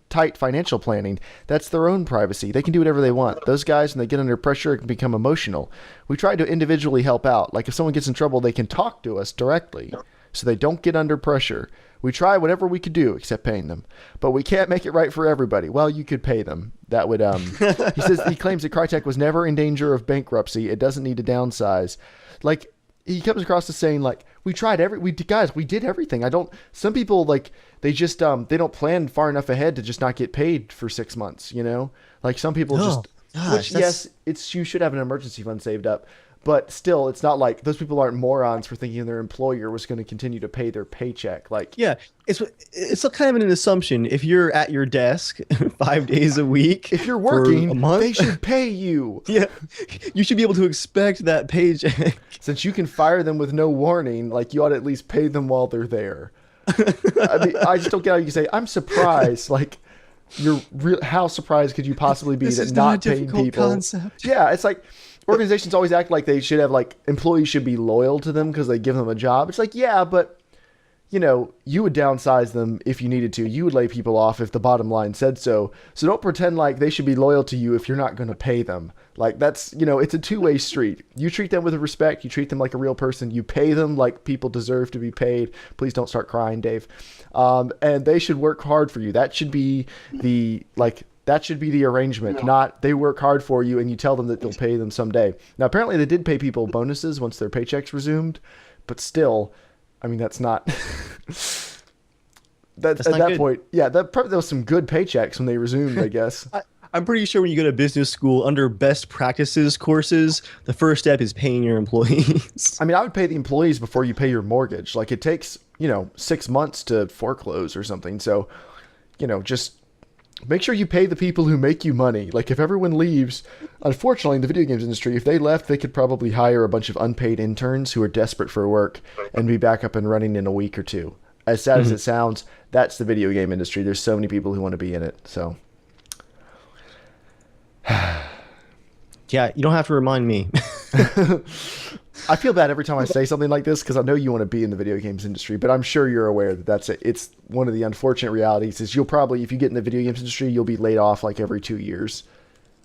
tight financial planning. That's their own privacy. They can do whatever they want. Those guys, when they get under pressure, can become emotional. We try to individually help out. Like if someone gets in trouble, they can talk to us directly so they don't get under pressure. We try whatever we could do except paying them. But we can't make it right for everybody. Well, you could pay them. That would, he claims that Crytek was never in danger of bankruptcy. It doesn't need to downsize. Like, he comes across as saying, like, we did everything. Some people, like, they just, they don't plan far enough ahead to just not get paid for 6 months, you know? Like, some people yes, you should have an emergency fund saved up. But still, it's not like those people aren't morons for thinking their employer was going to continue to pay their paycheck. Like, yeah, it's a kind of an assumption. If you're at your desk 5 days a week, if you're working, for a month, they should pay you. Yeah, you should be able to expect that paycheck. Since you can fire them with no warning, like you ought to at least pay them while they're there. I mean, I just don't get how you can say I'm surprised. Like, how surprised could you possibly be that not paying people? Concept. Yeah, it's like. Organizations always act like they should have, like, employees should be loyal to them because they give them a job. It's like, yeah, but, you know, you would downsize them if you needed to. You would lay people off if the bottom line said so. So don't pretend like they should be loyal to you if you're not going to pay them. Like, that's, you know, it's a two-way street. You treat them with respect. You treat them like a real person. You pay them like people deserve to be paid. Please don't start crying, Dave. And they should work hard for you. That should be the, like... That should be the arrangement, not they work hard for you and you tell them that they'll pay them someday. Now, apparently they did pay people bonuses once their paychecks resumed, but still, I mean, that's not... That's at that good. Point, yeah, there was some good paychecks when they resumed, I guess. I'm pretty sure when you go to business school, under best practices courses, the first step is paying your employees. I mean, I would pay the employees before you pay your mortgage. Like, it takes, 6 months to foreclose or something. So, just... make sure you pay the people who make you money. Like, if everyone leaves, unfortunately, in the video games industry, if they left, they could probably hire a bunch of unpaid interns who are desperate for work and be back up and running in a week or two. As sad as it sounds, that's the video game industry. There's so many people who want to be in it. So, yeah, you don't have to remind me. I feel bad every time I say something like this because I know you want to be in the video games industry, but I'm sure you're aware that that's it. It's one of the unfortunate realities is you'll probably, if you get in the video games industry, you'll be laid off like every 2 years.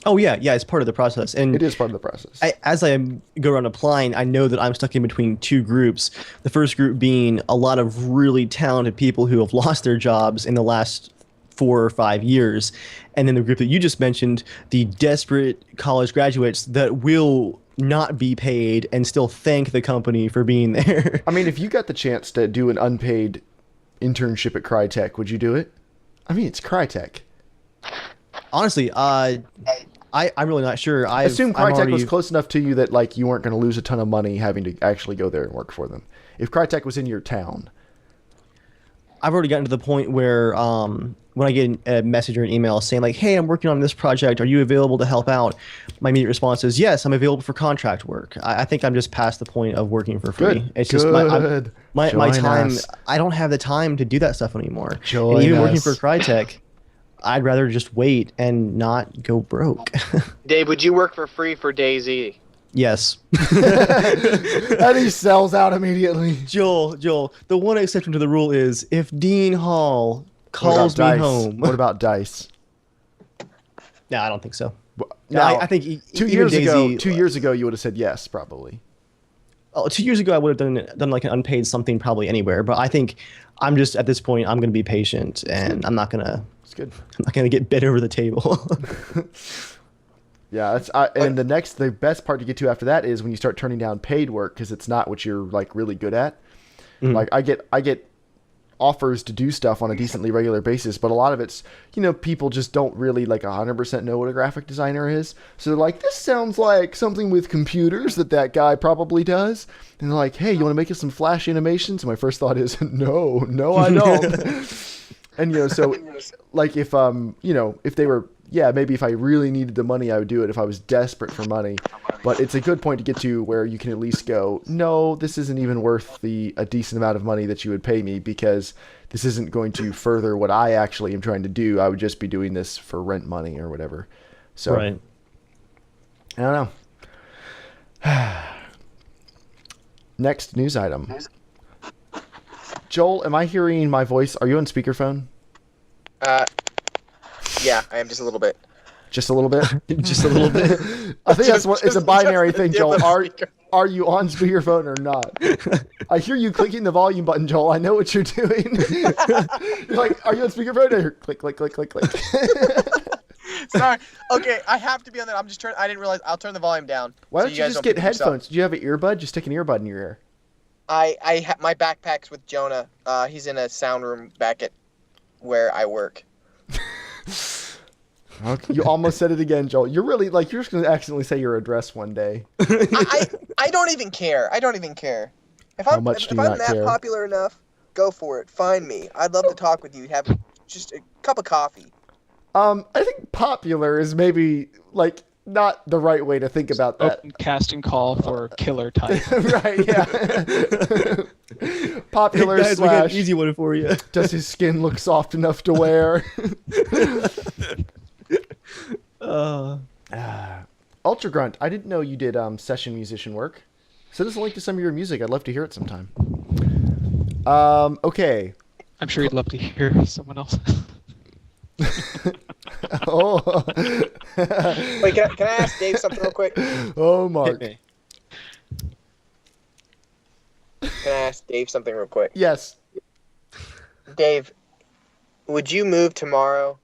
Oh, yeah, it's part of the process. And it is part of the process. As I go around applying, I know that I'm stuck in between two groups. The first group being a lot of really talented people who have lost their jobs in the last 4 or 5 years. And then the group that you just mentioned, the desperate college graduates that will not be paid and still thank the company for being there. I mean, if you got the chance to do an unpaid internship at Crytek, would you do it? I mean, it's Crytek. Honestly, I'm really not sure. I assume Crytek was close enough to you that like you weren't going to lose a ton of money having to actually go there and work for them. If Crytek was in your town. I've already gotten to the point where when I get a message or an email saying like, hey, I'm working on this project, are you available to help out? My immediate response is, yes, I'm available for contract work. I think I'm just past the point of working for free. Good. It's just my time. I don't have the time to do that stuff anymore. And even working for Crytek, I'd rather just wait and not go broke. Dave, would you work for free for DayZ? Yes. And he sells out immediately. Joel, the one exception to the rule is if Dean Hall calls me home. What about DICE? No, I don't think so. Now, I think 2 years ago, you would have said yes, probably. Oh, 2 years ago, I would have done like an unpaid something probably anywhere. But I think I'm just at this point, I'm going to be patient, and I'm not going to. It's good. I'm not going to get bit over the table. Yeah, and the best part to get to after that is when you start turning down paid work because it's not what you're like really good at. Mm-hmm. Like I get offers to do stuff on a decently regular basis, but a lot of it's people just don't really like 100% know what a graphic designer is. So they're like, this sounds like something with computers that guy probably does, and they're like, hey, you want to make us some Flash animations? And my first thought is, no, I don't. And so like if if they were. Yeah, maybe if I really needed the money, I would do it if I was desperate for money. But it's a good point to get to where you can at least go, no, this isn't even worth a decent amount of money that you would pay me, because this isn't going to further what I actually am trying to do. I would just be doing this for rent money or whatever. So, Right. I don't know. Next news item. Joel, am I hearing my voice? Are you on speakerphone? Yeah, I am just a little bit. Just a little bit? Just a little bit. I think that's what it's a binary thing, Joel. different Are you on speakerphone or not? I hear you clicking the volume button, Joel. I know what you're doing. You're like, are you on speakerphone? I hear click, click, click, click, click. Sorry. Okay, I have to be on that. I didn't realize. I'll turn the volume down. Why so don't you guys just pick get yourself. headphones? Do you have an earbud? Just stick an earbud in your ear. My backpack's with Jonah. He's in a sound room back at where I work. Okay. You almost said it again, Joel. You're really you're just gonna accidentally say your address one day. I don't even care. I don't even care. If I'm much do if you I'm not that care? popular enough, go for it. Find me. I'd love to talk with you. Have just a cup of coffee. I think popular is maybe not the right way to think about that. Open casting call for killer type. Right? Yeah. Popular Guys, we got an slash. easy one for you. Does his skin look soft enough to wear? Ultra Grunt, I didn't know you did session musician work. Send us a link to some of your music. I'd love to hear it sometime. Okay. I'm sure you'd love to hear someone else. Oh. Wait, can I ask Dave something real quick? Oh, Mark. Okay. Can I ask Dave something real quick? Yes. Dave, would you move tomorrow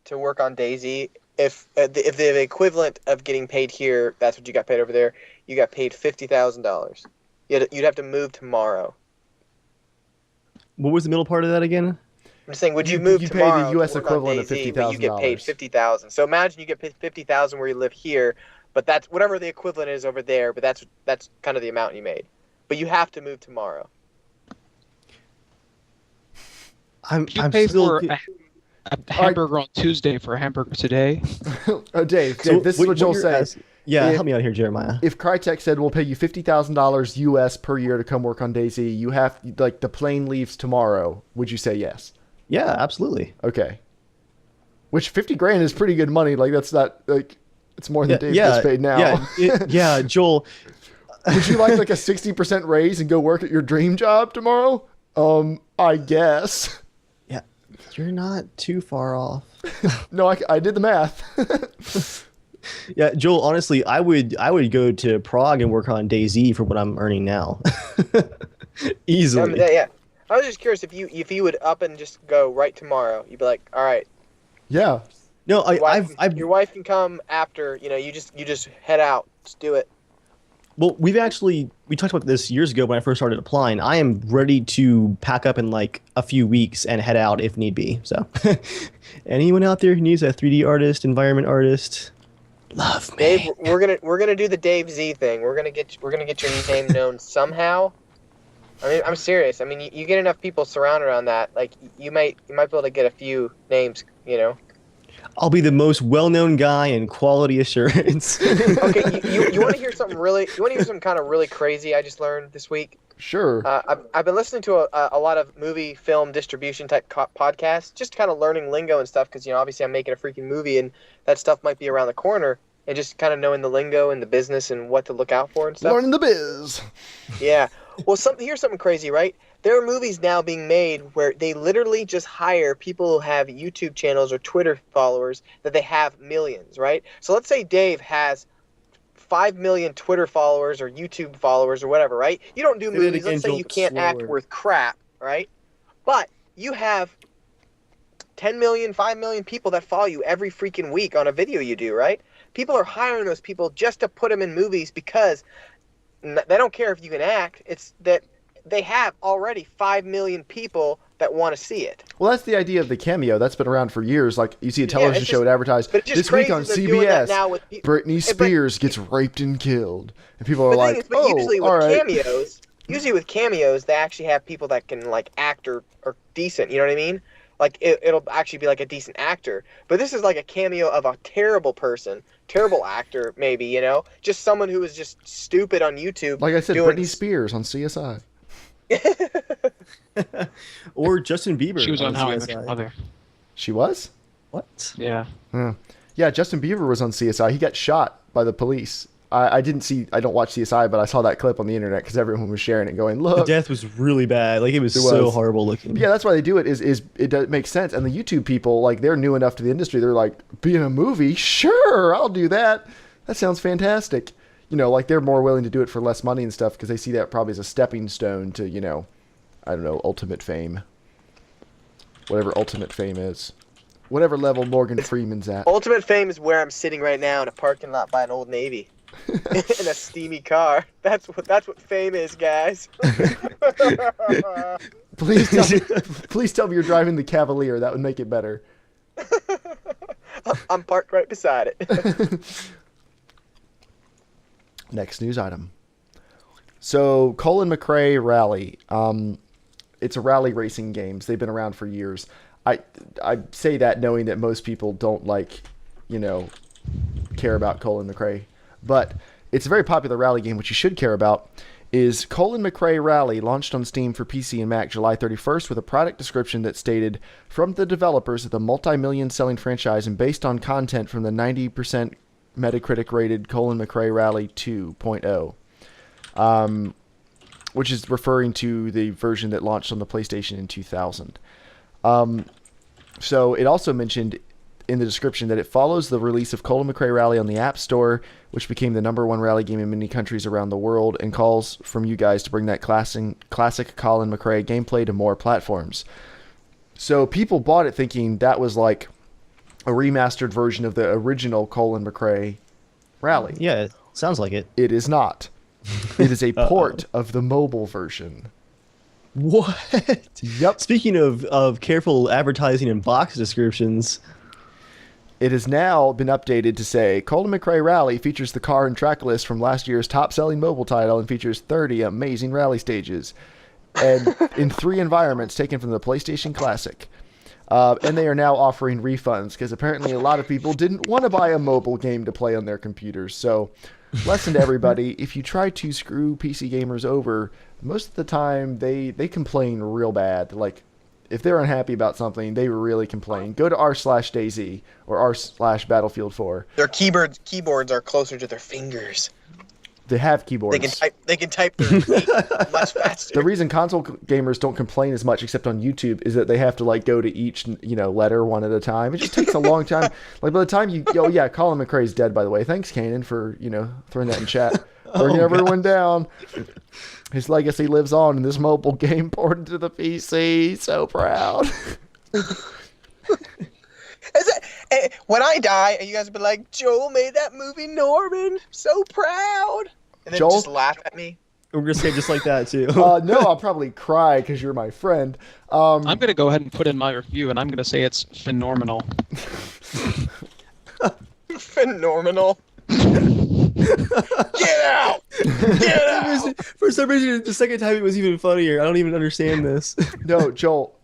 to work on DayZ if the equivalent of getting paid here, that's what you got paid over there, you got paid $50,000? You'd have to move tomorrow. What was the middle part of that again? I'm just saying, would you You- move you pay the tomorrow? US to work on equivalent of DayZ, but you get paid $50,000. $50,000. So imagine you get paid $50,000 where you live here, but that's whatever the equivalent is over there. But that's kind of the amount you made. But you have to move tomorrow. I'm pay still. for a hamburger on Tuesday for a hamburger today. Oh, Dave, So this is what Joel you're said. yeah, If- help me out here, Jeremiah. If Crytek said we'll pay you $50,000 US per year to come work on DayZ, you have the plane leaves tomorrow. Would you say yes? Yeah, absolutely. Okay. Which 50 grand is pretty good money. That's not it's more than Dave gets paid now. Yeah, Joel. Would you like a 60% raise and go work at your dream job tomorrow? I guess. Yeah, you're not too far off. No, I did the math. Yeah, Joel. Honestly, I would go to Prague and work on DayZ for what I'm earning now. Easily. Yeah. I was just curious if you would up and just go right tomorrow. You'd be like, all right. Yeah. No, Your wife can come after. You just head out. Just do it. Well, we talked about this years ago when I first started applying. I am ready to pack up in a few weeks and head out if need be. So, anyone out there who needs a 3D artist, environment artist, love me. Dave, we're gonna do the Dave Z thing. We're gonna get your name known somehow. I mean, I'm serious. I mean, you get enough people surrounded around that, you might be able to get a few names. I'll be the most well-known guy in quality assurance. Okay, you want to hear something really? You want to hear something kind of really crazy? I just learned this week. Sure. I've been listening to a lot of movie film distribution type podcasts, just kind of learning lingo and stuff. Because obviously I'm making a freaking movie, and that stuff might be around the corner. And just kind of knowing the lingo and the business and what to look out for and stuff. Learning the biz. Yeah. Well, here's something crazy, right? There are movies now being made where they literally just hire people who have YouTube channels or Twitter followers that they have millions, right? So let's say Dave has 5 million Twitter followers or YouTube followers or whatever, right? You don't do movies. Let's say you can't act worth crap, right? But you have 10 million, 5 million people that follow you every freaking week on a video you do, right? People are hiring those people just to put them in movies because they don't care if you can act. It's that they have already 5 million people that want to see it. Well, that's the idea of the cameo. That's been around for years. You see a television show would advertise, but it's just this week on crazy they're doing that CBS, now with Britney Spears gets raped and killed. And people are the like, thing is, usually all right. Usually with cameos, they actually have people that can act or decent. You know what I mean? like it'll actually be like a decent actor. But this is like a cameo of a terrible person, terrible actor, maybe, just someone who was just stupid on YouTube. Like I said, doing... Britney Spears on CSI. Or Justin Bieber. She was on How I Met CSI. Your Mother. She was? What? Yeah. Yeah, Justin Bieber was on CSI. He got shot by the police. I don't watch CSI, but I saw that clip on the internet because everyone was sharing it going, look. The death was really bad. Like, it was so horrible looking. Yeah, that's why they do it, is it does make sense. And the YouTube people, like, they're new enough to the industry. They're like, be in a movie? Sure, I'll do that. That sounds fantastic. Like, they're more willing to do it for less money and stuff because they see that probably as a stepping stone to, I don't know, ultimate fame. Whatever ultimate fame is. Whatever level Morgan Freeman's at. Ultimate fame is where I'm sitting right now in a parking lot by an Old Navy. In a steamy car. That's what fame is, guys. Please tell me you're driving the Cavalier. That would make it better. I'm parked right beside it. Next news item. So, Colin McRae Rally. It's a rally racing games. They've been around for years. I say that knowing that most people don't care about Colin McRae. But it's a very popular rally game, which you should care about, is Colin McRae Rally, launched on Steam for PC and Mac July 31st with a product description that stated, from the developers of the multi-million selling franchise and based on content from the 90% Metacritic rated Colin McRae Rally 2.0, which is referring to the version that launched on the PlayStation in 2000. So it also mentioned in the description that it follows the release of Colin McRae Rally on the App Store, which became the #1 rally game in many countries around the world, and calls from you guys to bring that classic Colin McRae gameplay to more platforms. So people bought it thinking that was like a remastered version of the original Colin McRae Rally. Yeah, it sounds like it. It is not. It is a port of the mobile version. What? Yep. Speaking of careful advertising and box descriptions... It has now been updated to say, Colin McRae Rally features the car and track list from last year's top-selling mobile title and features 30 amazing rally stages, and in 3 environments taken from the PlayStation Classic. And they are now offering refunds, because apparently a lot of people didn't want to buy a mobile game to play on their computers. So, lesson to everybody, if you try to screw PC gamers over, most of the time they complain real bad. Like, if they're unhappy about something, they really complain. Go to r/DayZ or r/Battlefield 4. Their keyboards are closer to their fingers. They have keyboards. They can type their feet much faster. The reason console gamers don't complain as much, except on YouTube, is that they have to go to each letter one at a time. It just takes a long time. Like by the time Colin McRae's dead, by the way. Thanks, Kanan, for throwing that in chat. Bringing everyone down. His legacy lives on in this mobile game ported to the PC. So proud. When I die, you guys will be like, Joel made that movie Norman. So proud. And then Joel? just laugh at me. We're going to say just like that, too. No, I'll probably cry because you're my friend. I'm going to go ahead and put in my review, and I'm going to say it's phenomenal. Phenomenal. Get out! Get out! For some reason, the second time it was even funnier. I don't even understand this. No, Joel.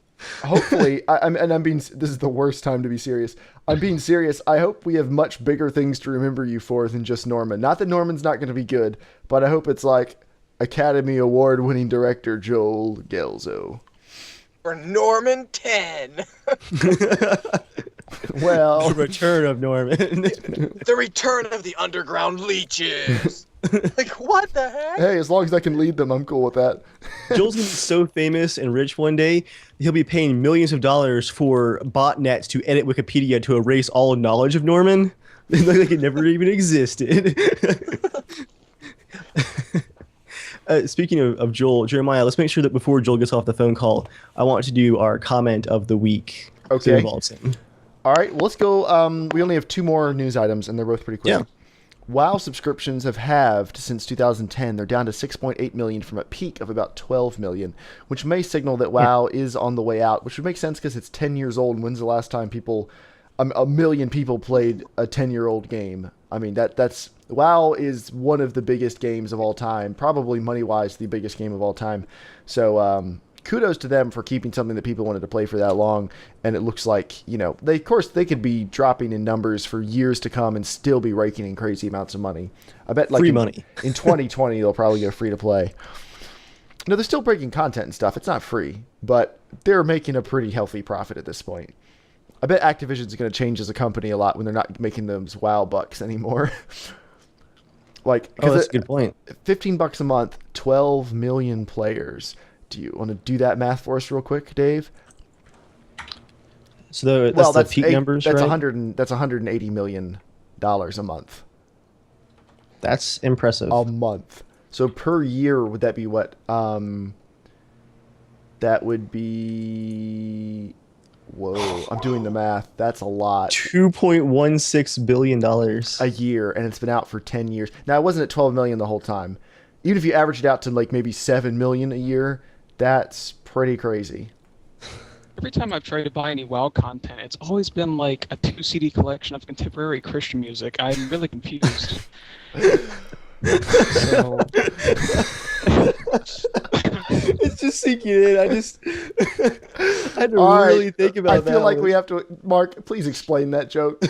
Hopefully, this is the worst time to be serious. I'm being serious. I hope we have much bigger things to remember you for than just Norman. Not that Norman's not going to be good, but I hope it's like Academy Award-winning director Joel Gelzo. For Norman 10. Well, the return of Norman. The return of the underground leeches. Like, what the heck? Hey, as long as I can lead them, I'm cool with that. Joel's gonna be so famous and rich one day, he'll be paying millions of dollars for botnets to edit Wikipedia to erase all knowledge of Norman. Like it never even existed. Speaking of Joel, Jeremiah, let's make sure that before Joel gets off the phone call, I want to do our comment of the week. Okay. Involves him. All right, well, let's go. We only have 2 more news items, and they're both pretty quick. Yeah. WoW subscriptions have halved since 2010. They're down to 6.8 million from a peak of about 12 million, which may signal that WoW is on the way out, which would make sense because it's 10 years old. And when's the last time a million people played a 10-year-old game? I mean, that's WoW is one of the biggest games of all time, probably money-wise the biggest game of all time. So kudos to them for keeping something that people wanted to play for that long. And it looks like, they could be dropping in numbers for years to come and still be raking in crazy amounts of money. I bet free money. In 2020, they'll probably go free to play. No, they're still breaking content and stuff. It's not free, but they're making a pretty healthy profit at this point. I bet Activision's going to change as a company a lot when they're not making those WoW bucks anymore. That's a good point. $15 a month, 12 million players. Do you want to do that math for us real quick, Dave? So that's the peak numbers, that's right? That's $180 million a month. That's impressive. A month. So per year, would that be what? That would be... Whoa, I'm doing the math. That's a lot. $2.16 billion. A year, and it's been out for 10 years. Now, it wasn't at 12 million the whole time. Even if you average it out to maybe 7 million a year, that's pretty crazy. Every time I've tried to buy any WoW content, it's always been like a 2 CD collection of contemporary Christian music. I'm really confused. So... It's just sinking in. I had to really think about that. I feel like we have to... Mark, please explain that joke.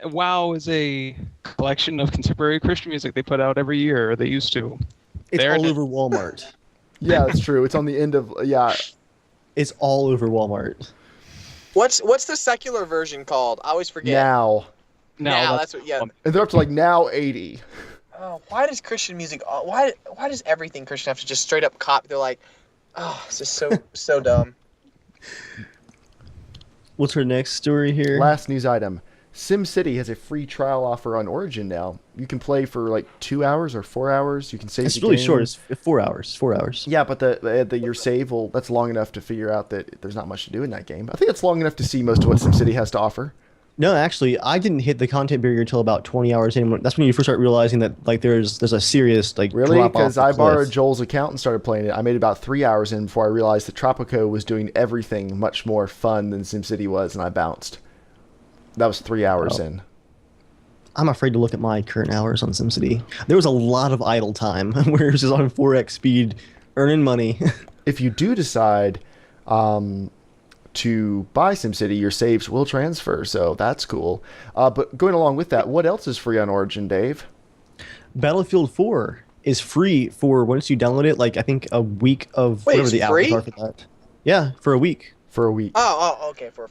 WoW is a collection of contemporary Christian music they put out every year, or they used to. It's all over Walmart. Yeah, that's true. It's on the end of... Yeah. It's all over Walmart. What's the secular version called? I always forget. Now. That's what. Yeah. And they're up to now 80. Oh, why does Christian music? Why does everything Christian have to just straight up copy? They're like, oh, this is so dumb. What's our next story here? Last news item. SimCity has a free trial offer on Origin now. You can play for 2 hours or 4 hours. You can save. It's really short. It's 4 hours. 4 hours. Yeah, but your save that's long enough to figure out that there's not much to do in that game. I think it's long enough to see most of what SimCity has to offer. No, actually, I didn't hit the content barrier until about 20 hours in. That's when you first start realizing that there's a serious really, drop off because the I cliff. borrowed Joel's account and started playing it. I made about 3 hours in before I realized that Tropico was doing everything much more fun than SimCity was, and I bounced. That was 3 hours in. I'm afraid to look at my current hours on SimCity. There was a lot of idle time where it was just on 4x speed, earning money. If you do decide to buy SimCity, your saves will transfer, so that's cool. But going along with that, what else is free on Origin, Dave? Battlefield 4 is free for once you download it, I think a week of whatever the hours are for that. Yeah, for a week. For a week. Oh, okay, for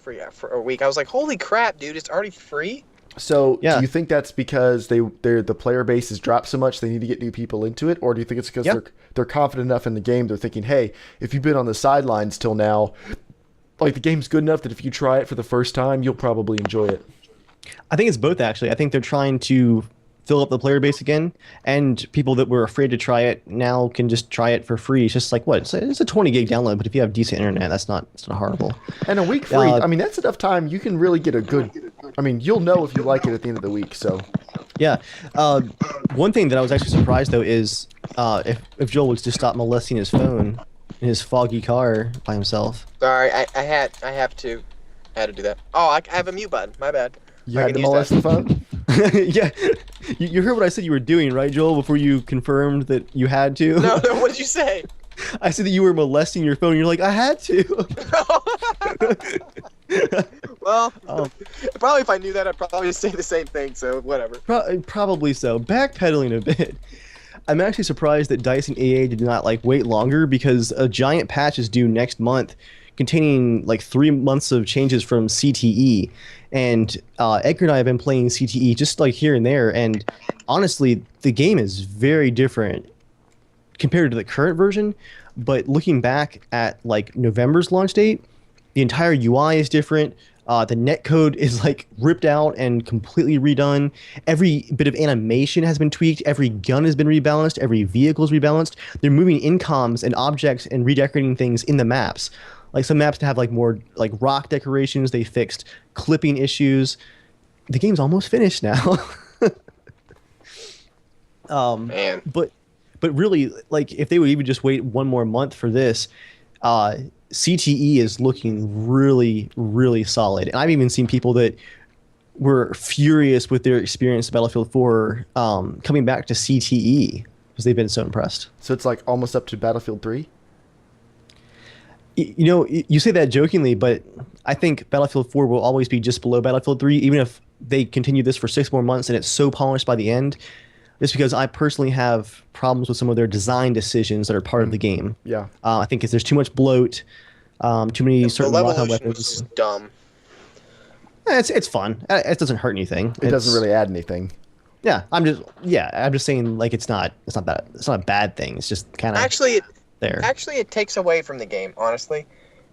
a week. I was like, holy crap, dude, it's already free? So, yeah. Do you think that's because the player base has dropped so much they need to get new people into it, or do you think it's because they're confident enough in the game, they're thinking, hey, if you've been on the sidelines till now, the game's good enough that if you try it for the first time, you'll probably enjoy it? I think it's both, actually. I think they're trying to fill up the player base again, and people that were afraid to try it now can just try it for free. It's just it's a 20 gig download, but if you have decent internet, it's not horrible. And a week free, that's enough time. You can really get a good, you'll know if you like it at the end of the week, so. Yeah. One thing that I was actually surprised, though, is if Joel was to stop molesting his phone in his foggy car by himself. Sorry, I had to do that. Oh, I have a mute button. My bad. You had to molest the phone? Yeah. You heard what I said you were doing, right, Joel, before you confirmed that you had to? No, what did you say? I said that you were molesting your phone. You're like, I had to. Well, probably if I knew that, I'd probably say the same thing, so whatever. Probably so. Backpedaling a bit. I'm actually surprised that DICE and EA did not wait longer, because a giant patch is due next month containing 3 months of changes from CTE. And Edgar and I have been playing CTE just here and there, and honestly, the game is very different compared to the current version. But looking back at November's launch date, the entire UI is different. The netcode is ripped out and completely redone. Every bit of animation has been tweaked. Every gun has been rebalanced. Every vehicle is rebalanced. They're moving incoms and objects and redecorating things in the maps. Some maps to have more rock decorations. They fixed clipping issues. The game's almost finished now. Man. But really, if they would even just wait one more month for this, CTE is looking really, really solid. And I've even seen people that were furious with their experience of Battlefield 4 coming back to CTE. because they've been so impressed. So it's like almost up to Battlefield 3? You know, you say that jokingly, but I think Battlefield 4 will always be just below Battlefield 3, even if they continue this for 6 more months and it's so polished by the end. Just because I personally have problems with some of their design decisions that are part of the game. Yeah. I think there's too much bloat, too many certain walkout Levolution was weapons. just dumb. It's fun. It doesn't hurt anything. It doesn't really add anything. Yeah, I'm just saying like it's not a bad thing. It's just kind of Actually, there. it takes away from the game, honestly,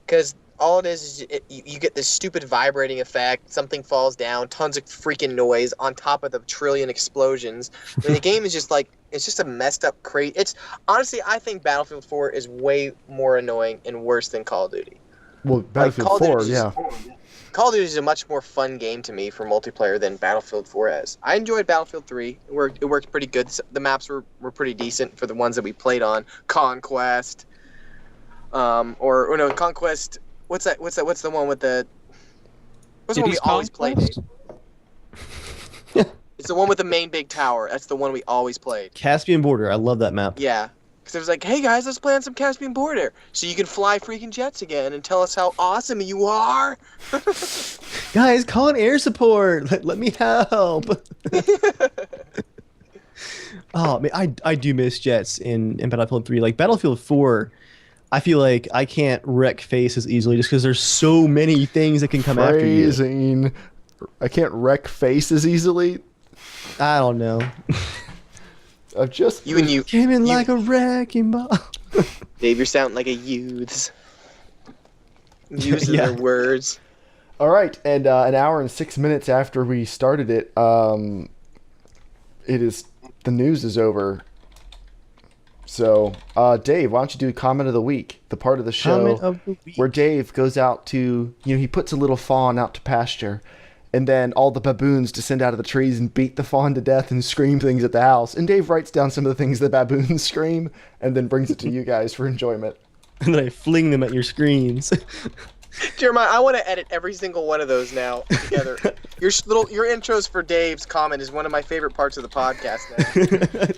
because all it is you get this stupid vibrating effect. Something falls down, tons of freaking noise on top of the trillion explosions. And the game is just like it's just a messed up crate. It's honestly, I think Battlefield 4 is way more annoying and worse than Call of Duty. Well, Battlefield 4, yeah. Call of Duty is a much more fun game to me for multiplayer than Battlefield 4 is. I enjoyed Battlefield 3. It worked pretty good. The maps were pretty decent for the ones that we played on. Conquest, or no, Conquest. What's that? What's the one with the? What's the one we always played? It's the one with the main big tower. That's the one we always played. Caspian Border. I love that map. Yeah. Because it was like, hey guys, let's play on some Caspian Border. So you can fly freaking jets again and tell us how awesome you are. Guys, call in air support. Let me help. Oh man, I do miss jets in Battlefield 3. Like Battlefield 4, I feel like I can't wreck face as easily just because there's so many things that can come after you. I can't wreck face as easily. I don't know. I've just You came in like a wrecking ball. Dave, you're sounding like a youths. Using their words. All right, and an hour and 6 minutes after we started it, the news is over. So, Dave, why don't you do comment of the week, the part of the show where Dave goes out to, he puts a little fawn out to pasture, and then all the baboons descend out of the trees and beat the fawn to death and scream things at the house. And Dave writes down some of the things the baboons scream and then brings it to you guys for enjoyment. And then I fling them at your screens. Jeremiah, I want to edit every single one of those now together. Your intros for Dave's comment is one of my favorite parts of the podcast now.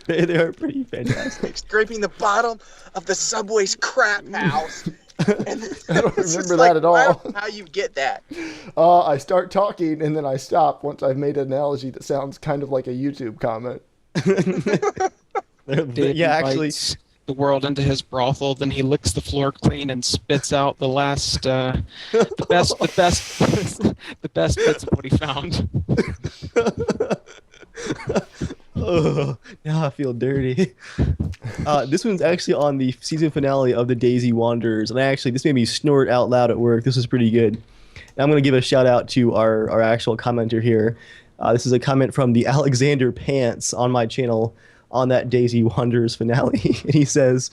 they are pretty fantastic. Scraping the bottom of the subway's crap house. And I don't remember that at all. I don't know how you get that. I start talking and then I stop once I've made an analogy that sounds kind of like a YouTube comment. Yeah, actually, the world into his brothel, then he licks the floor clean and spits out the last, the best bits of what he found. Oh, now I feel dirty. This one's actually on the season finale of the DayZ Wanderers, and this made me snort out loud at work. This is pretty good. And I'm going to give a shout out to our actual commenter here. This is a comment from the Alexander Pants on my channel on that DayZ Wanderers finale. And he says,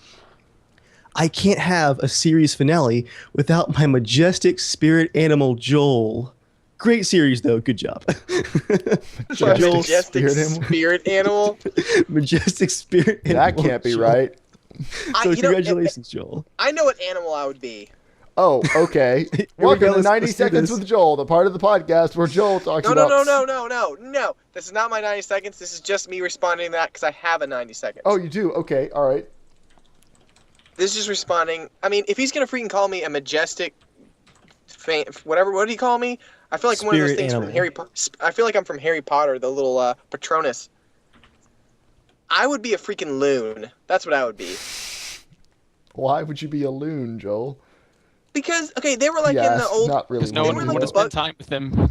I can't have a series finale without my majestic spirit animal Joel. Great series, though. Good job. Majestic spirit animal? Majestic spirit animal. That can't be right. So congratulations, Joel. I know what animal I would be. Oh, okay. Welcome to 90 Seconds with Joel, the part of the podcast where Joel talks about... No. This is not my 90 seconds. This is just me responding to that because I have a 90 seconds. Oh, you do? Okay, all right. This is just responding. I mean, if he's going to freaking call me a majestic... whatever, what did he call me? I feel like one of those things from Harry Potter. I feel like I'm from Harry Potter, the little Patronus. I would be a freaking loon. That's what I would be. Why would you be a loon, Joel? Because, okay, they were like in the old... not really. Because no one would want to spend time with them. Do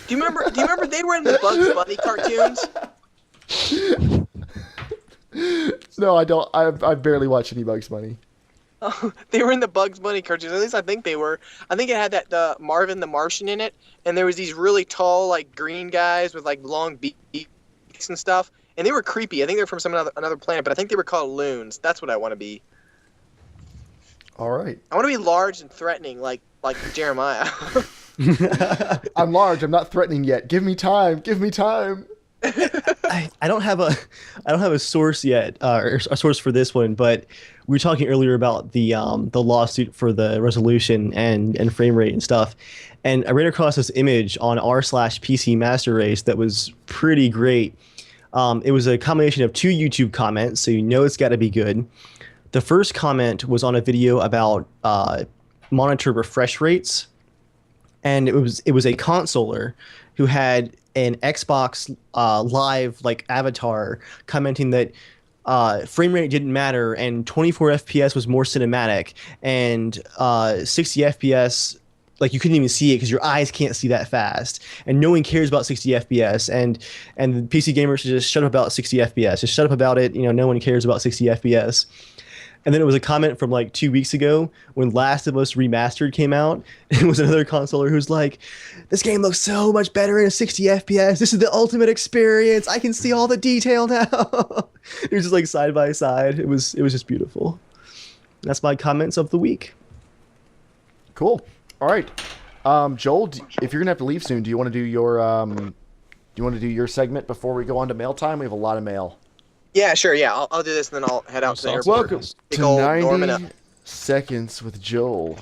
you remember they were in the Bugs Bunny cartoons? No, I don't. I barely watch any Bugs Bunny. Oh, they were in the Bugs Bunny cartoons. At least I think they were. I think it had that Marvin the Martian in it, and there was these really tall, like, green guys with, like, long beaks and stuff, and they were creepy. I think they were from some another planet, but I think they were called loons. That's what I want to be. All right. I want to be large and threatening, like Jeremiah. I'm large. I'm not threatening yet. Give me time. Give me time. I don't have a source yet, or a source for this one, but we were talking earlier about the lawsuit for the resolution and frame rate and stuff, and I ran across this image on r/PC Master Race that was pretty great. It was a combination of 2 YouTube comments, so you know it's got to be good. The first comment was on a video about monitor refresh rates, and it was a consoler who had an Xbox Live like avatar commenting that frame rate didn't matter and 24 FPS was more cinematic, and 60 FPS, like, you couldn't even see it because your eyes can't see that fast, and no one cares about 60 FPS, and the PC gamers should just shut up about 60 FPS. Just shut up about it. No one cares about 60 FPS. And then it was a comment from like 2 weeks ago when Last of Us Remastered came out. It was another consoler who's like, this game looks so much better in a 60 FPS. This is the ultimate experience. I can see all the detail now. It was just like side by side. It was just beautiful. That's my comments of the week. Cool. All right. Joel, if you're going to have to leave soon, do you want to do your segment before we go on to mail time? We have a lot of mail. Yeah, sure. Yeah, I'll do this and then I'll head out to the airport. Welcome to 90 Seconds with Joel,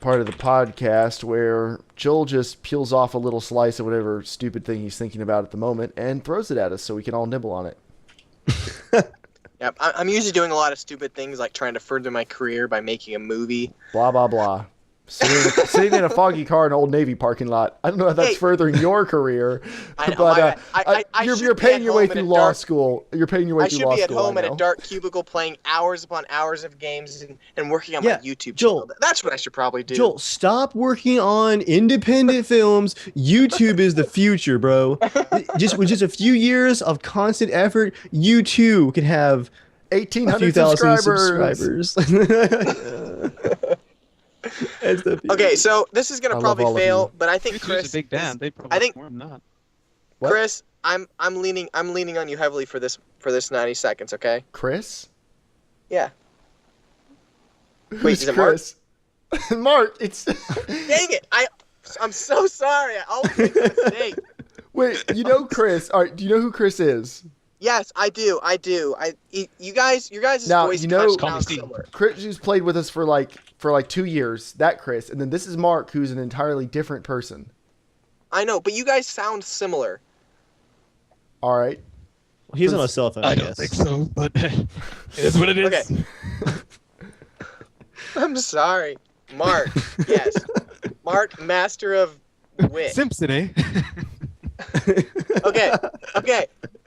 part of the podcast where Joel just peels off a little slice of whatever stupid thing he's thinking about at the moment and throws it at us so we can all nibble on it. Yeah, I'm usually doing a lot of stupid things like trying to further my career by making a movie. Blah, blah, blah. Sitting in a foggy car in an Old Navy parking lot. I don't know if that's furthering your career, but you're paying your way through law school. You're paying your way through law school. I should be at home in a dark cubicle playing hours upon hours of games and working on my YouTube channel. That's what I should probably do. Joel, stop working on independent films. YouTube is the future, bro. With just a few years of constant effort, you too can have 1,800 subscribers. Okay, so this is gonna probably fail, but I think Chris is a big band. They probably not. What? Chris, I'm leaning on you heavily for this 90 seconds. Okay. Chris? Yeah. Who's Wait, is it Chris? Mark, it's. Dang it! I'm so sorry. I always make a mistake. Wait, you know Chris? All right, do you know who Chris is? Yes, I do. You guys' Now, voice you know, sounds similar. Chris, who's played with us for like 2 years, that Chris, and then this is Mark, who's an entirely different person. I know, but you guys sound similar. All right. Well, he's on a cell phone, I don't guess. think so, but it is what it is. Okay. I'm sorry, Mark. Yes, Mark, master of wit. Simpson, eh? Okay.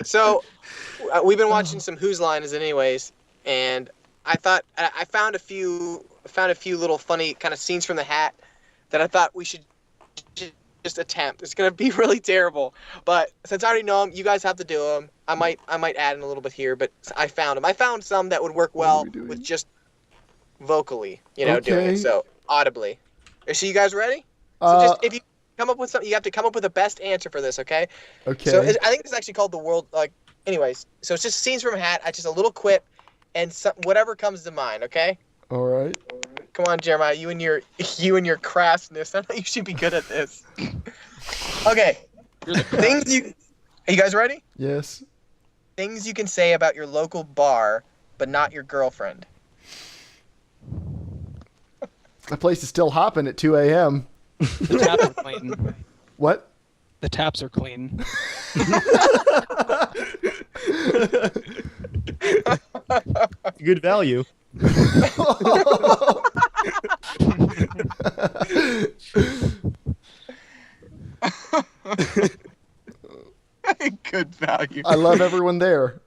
So we've been watching some Whose Line Is It Anyways, and I thought I found a few little funny kind of scenes from the hat that I thought we should just attempt. It's gonna be really terrible, but since I already know them, you guys have to do them. I might add in a little bit here, but I found them. I found some that would work well with just vocally, doing it, so audibly. So you guys ready? So just if you come up with something, you have to come up with the best answer for this, okay? Okay. So I think it's actually called the world. Anyways, so it's just scenes from a hat. It's just a little quip, and whatever comes to mind, okay? All right. Come on, Jeremiah. You and your crassness. I know you should be good at this. Okay. Are you guys ready? Yes. Things you can say about your local bar, but not your girlfriend. The place is still hopping at 2 a.m. The taps are clean. What? The taps are clean. Good value. Good value. I love everyone there.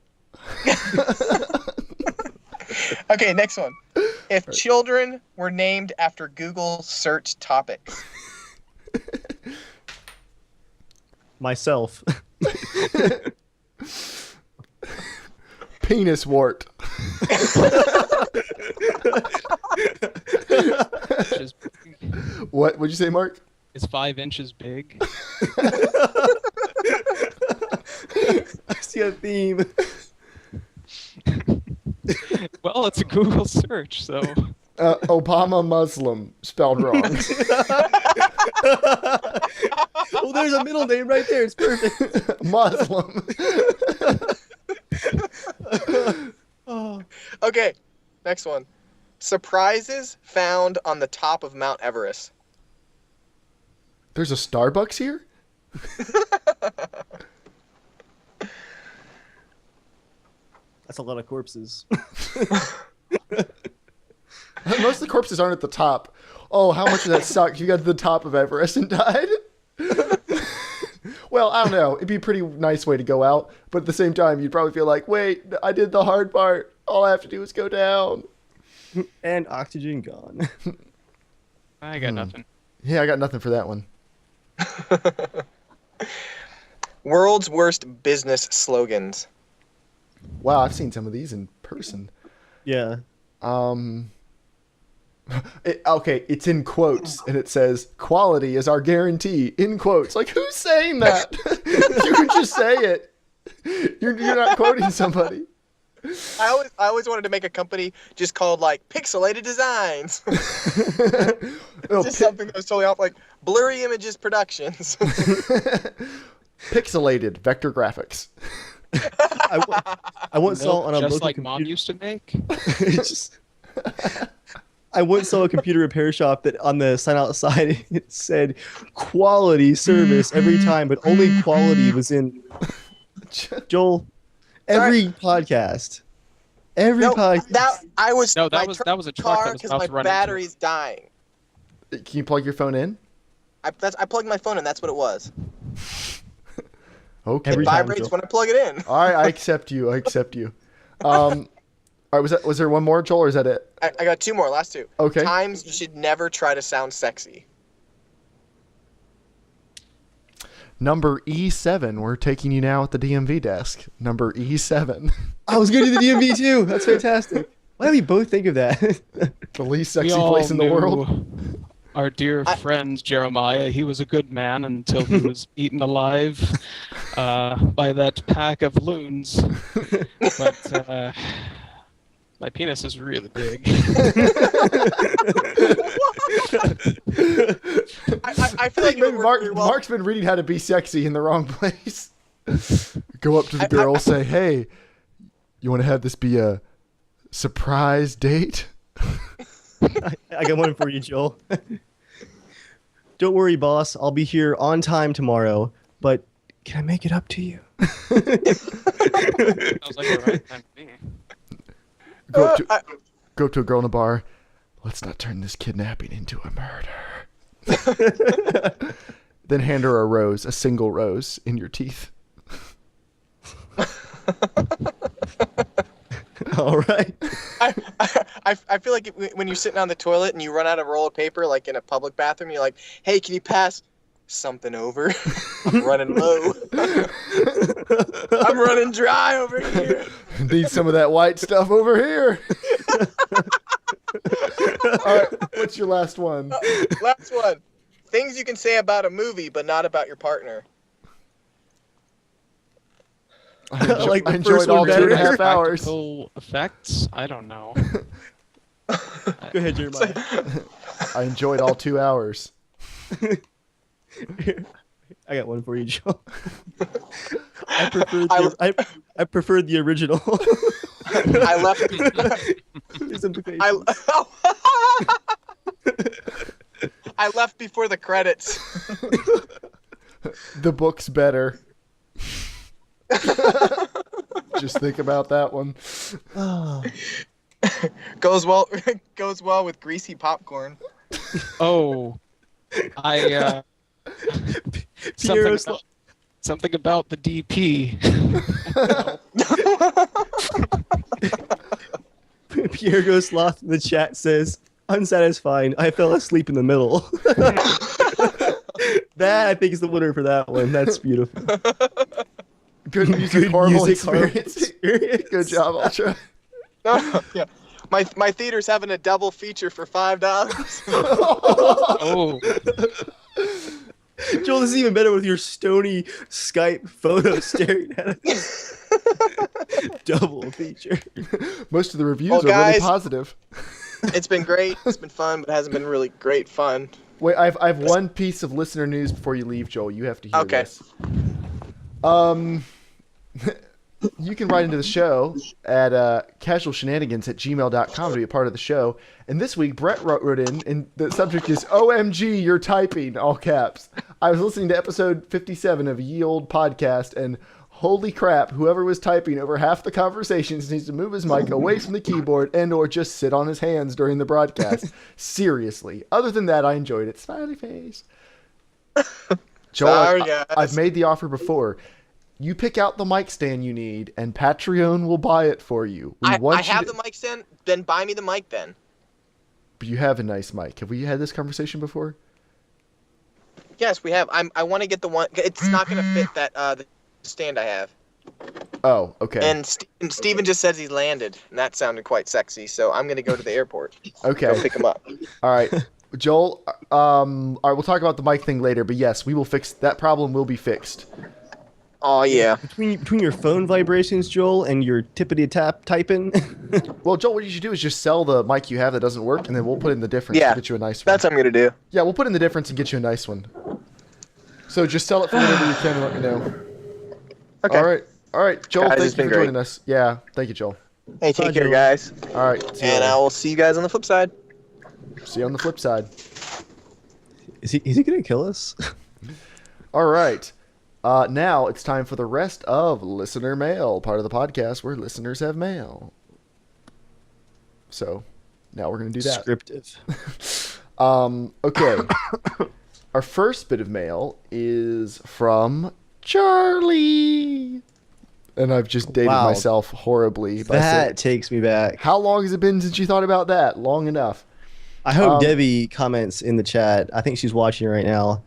Okay, next one. If children were named after Google search topics. Myself. Penis wart. What would you say, Mark? It's 5 inches big. I see a theme. Well, it's a Google search, so. Obama Muslim, spelled wrong. Well, there's a middle name right there. It's perfect. Muslim. Okay, next one. Surprises found on the top of Mount Everest. There's a Starbucks here? That's a lot of corpses. Most of the corpses aren't at the top. Oh, how much of that sucked? You got to the top of Everest and died? Well, I don't know. It'd be a pretty nice way to go out. But at the same time, you'd probably feel like, wait, I did the hard part. All I have to do is go down. And oxygen gone. I got nothing. Yeah, I got nothing for that one. World's worst business slogans. Wow, I've seen some of these in person. Yeah. Okay, it's in quotes, and it says, quality is our guarantee, in quotes. Like, who's saying that? You can just say it. You're not quoting somebody. I always wanted to make a company just called, like, Pixelated Designs. Just something that was totally off, like, Blurry Images Productions. Pixelated Vector Graphics. I once saw on a just local like Mom computer. used to make. I once saw a computer repair shop that on the sign outside it said quality service every time, but only quality was in. Joel, every podcast. Podcast. That was No, that was a truck that was because about my to run battery's dying. Can you plug your phone in? I plugged my phone in. That's what it was. Okay. Every It time, vibrates Joel. when I plug it in. All right, I accept you. All right, was there one more, Joel, or is that it? I got two more. Last two. Okay. Times you should never try to sound sexy. Number E7. We're taking you now at the DMV desk. Number E7. I was going to do the DMV too. That's fantastic. Why do we both think of that? The least We sexy all place in the knew world. Our dear friend Jeremiah, he was a good man until he was eaten alive by that pack of loons. But my penis is really big. I feel like Maybe it worked really well. Mark's been reading how to be sexy in the wrong place. Go up to the girl, say, hey, you want to have this be a surprise date? I got one for you, Joel. Don't worry, boss. I'll be here on time tomorrow, but can I make it up to you? Sounds like the right time for me. Go up to a girl in a bar. Let's not turn this kidnapping into a murder. Then hand her a rose, a single rose in your teeth. All right. I feel like when you're sitting on the toilet and you run out of roll of paper, like in a public bathroom, you're like, hey, can you pass something over? I'm running low. I'm running dry over here. Need some of that white stuff over here. All right, what's your last one? Last one. Things you can say about a movie, but not about your partner. Like the I enjoyed first all one 2.5 better. hours. Practical effects? I don't know. Go ahead, Jeremiah. I enjoyed all 2 hours. I got one for you, Joel. I preferred the original. I left. There's implications. I left before the credits. The book's better. Just think about that one. Oh. Goes well with greasy popcorn. Oh, I Pierre something about the DP. Pierre Goes Sloth in the chat says, unsatisfying. I fell asleep in the middle. That, I think, is the winner for that one. That's beautiful. Good music, horrible experience. Good job, Ultra. Yeah. My theater's having a double feature for $5. Oh, Joel, this is even better with your stony Skype photo staring at us. Double feature. Most of the reviews Well, are really guys, positive. It's been great. It's been fun, but it hasn't been really great fun. Wait, I have one piece of listener news before you leave, Joel. You have to hear Okay. this. You can write into the show at casualshenanigans@gmail.com to be a part of the show. And this week, Brett wrote in, and the subject is OMG, you're typing, all caps. I was listening to episode 57 of Ye Old Podcast, and Holy crap, whoever was typing over half the conversations needs to move his mic away from the keyboard and or just sit on his hands during the broadcast. Seriously. Other than that, I enjoyed it. Smiley face. Joel, Sorry, guys. I've made the offer before. You pick out the mic stand you need, and Patreon will buy it for you. I have the mic stand. Then buy me the mic then. But you have a nice mic. Have we had this conversation before? Yes, we have. I want to get the one. It's not going to fit that the stand I have. Oh, okay. And Steven just says he landed, and that sounded quite sexy. So I'm going to go to the airport. Okay. Go pick him up. All right. Joel, all right, we'll talk about the mic thing later, but yes, we will fix that problem. Will be fixed. Oh yeah. Between your phone vibrations, Joel, and your tippity tap typing. Well, Joel, what you should do is just sell the mic you have that doesn't work, and then we'll put in the difference Yeah, to get you a nice one. that's what I'm going to do. Yeah, we'll put in the difference and get you a nice one. So just sell it for whatever you can and let me know. Okay. All right, Joel, Guys, thank it's you been for great. joining us. Yeah, thank you, Joel. Hey, take Bye, care, Joel. guys. All right, see you And later. I will see you guys on the flip side. See you on the flip side. Is he gonna kill us? All right. Now it's time for the rest of Listener Mail, part of the podcast where listeners have mail. So now we're going to do that. Descriptive. Okay. Our first bit of mail is from Charlie. And I've just dated Wow. myself horribly by That saying, takes me back. how long has it been since you thought about that? Long enough. I hope Debbie comments in the chat. I think she's watching right now.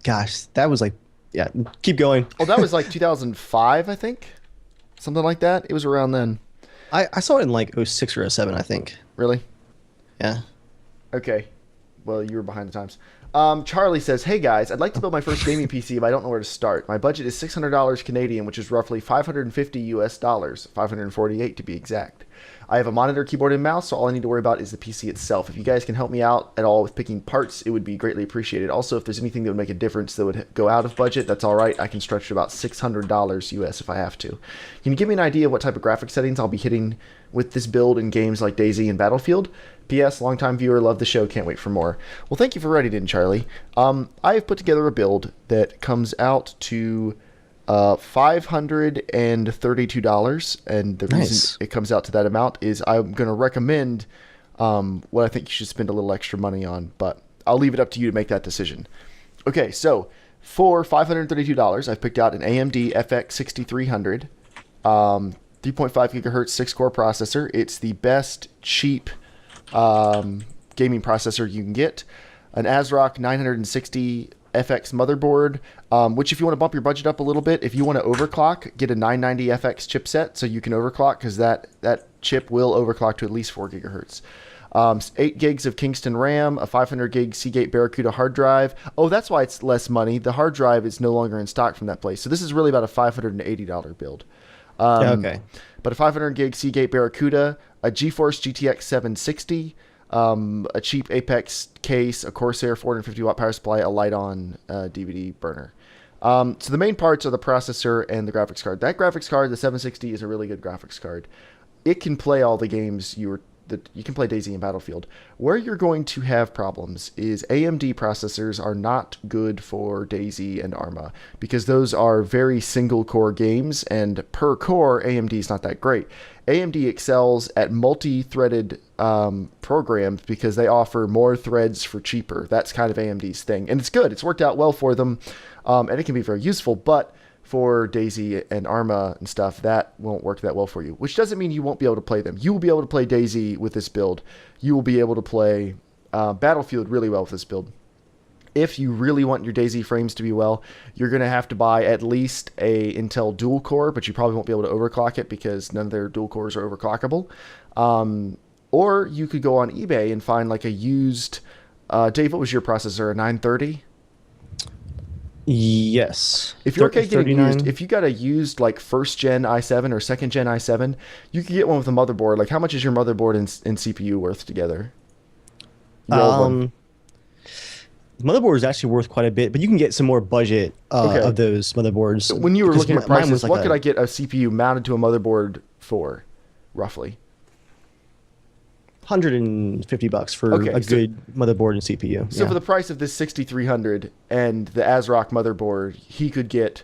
Gosh, that was like, yeah. Keep going. Oh, that was like 2005, I think. Something like that. It was around then. I saw it in like 06 or 07, I think. Really? Yeah. Okay. Well, you were behind the times. Charlie says, "Hey guys, I'd like to build my first gaming PC, but I don't know where to start. My budget is $600 Canadian, which is roughly $550 US dollars, 548 to be exact. I have a monitor, keyboard, and mouse, so all I need to worry about is the PC itself. If you guys can help me out at all with picking parts, it would be greatly appreciated. Also, if there's anything that would make a difference that would go out of budget, that's all right. I can stretch to about $600 US if I have to. Can you give me an idea of what type of graphic settings I'll be hitting with this build in games like DayZ and Battlefield? P.S. Longtime viewer, love the show, can't wait for more." Well, thank you for writing in, Charlie. I have put together a build that comes out to $532, and the Nice. reason it comes out to that amount is I'm going to recommend what I think you should spend a little extra money on, but I'll leave it up to you to make that decision. Okay, so for $532, I've picked out an AMD FX 6300, 3.5 gigahertz 6-core processor. It's the best cheap gaming processor you can get. An ASRock 960 FX motherboard, which if you want to bump your budget up a little bit, if you want to overclock, get a 990 FX chipset so you can overclock, because that chip will overclock to at least 4 gigahertz. 8 gigs of Kingston RAM, a 500 gig Seagate Barracuda hard drive. Oh, that's why it's less money. The hard drive is no longer in stock from that place. So this is really about a $580 build. Okay. But a 500 gig Seagate Barracuda, a GeForce GTX 760, a cheap Apex case, a Corsair 450 watt power supply, a light-on DVD burner. So the main parts are the processor and the graphics card. That graphics card, the 760, is a really good graphics card. It can play all the games you can play DayZ and Battlefield. Where you're going to have problems is AMD processors are not good for DayZ and ARMA, because those are very single core games, and per core AMD is not that great. AMD excels at multi-threaded programs because they offer more threads for cheaper. That's kind of AMD's thing, and it's good. It's worked out well for them, and it can be very useful, but for DayZ and ARMA and stuff, that won't work that well for you, which doesn't mean you won't be able to play them. You will be able to play DayZ with this build. You will be able to play Battlefield really well with this build. If you really want your DayZ frames to be well, you're going to have to buy at least a Intel dual core, but you probably won't be able to overclock it because none of their dual cores are overclockable. Or you could go on eBay and find like a used, Dave, what was your processor, a 930? Yes. If you're okay getting 39. used, if you got a used like first gen i7 or second gen i7, you could get one with a motherboard. Like, how much is your motherboard and CPU worth together? Your old one. The motherboard is actually worth quite a bit, but you can get some more budget Okay. of those motherboards. When you were Because looking at mine prices, was like what could I get a CPU mounted to a motherboard for, roughly? $150 for Okay, a so- good motherboard and CPU. So yeah. for the price of this 6300 and the ASRock motherboard, he could get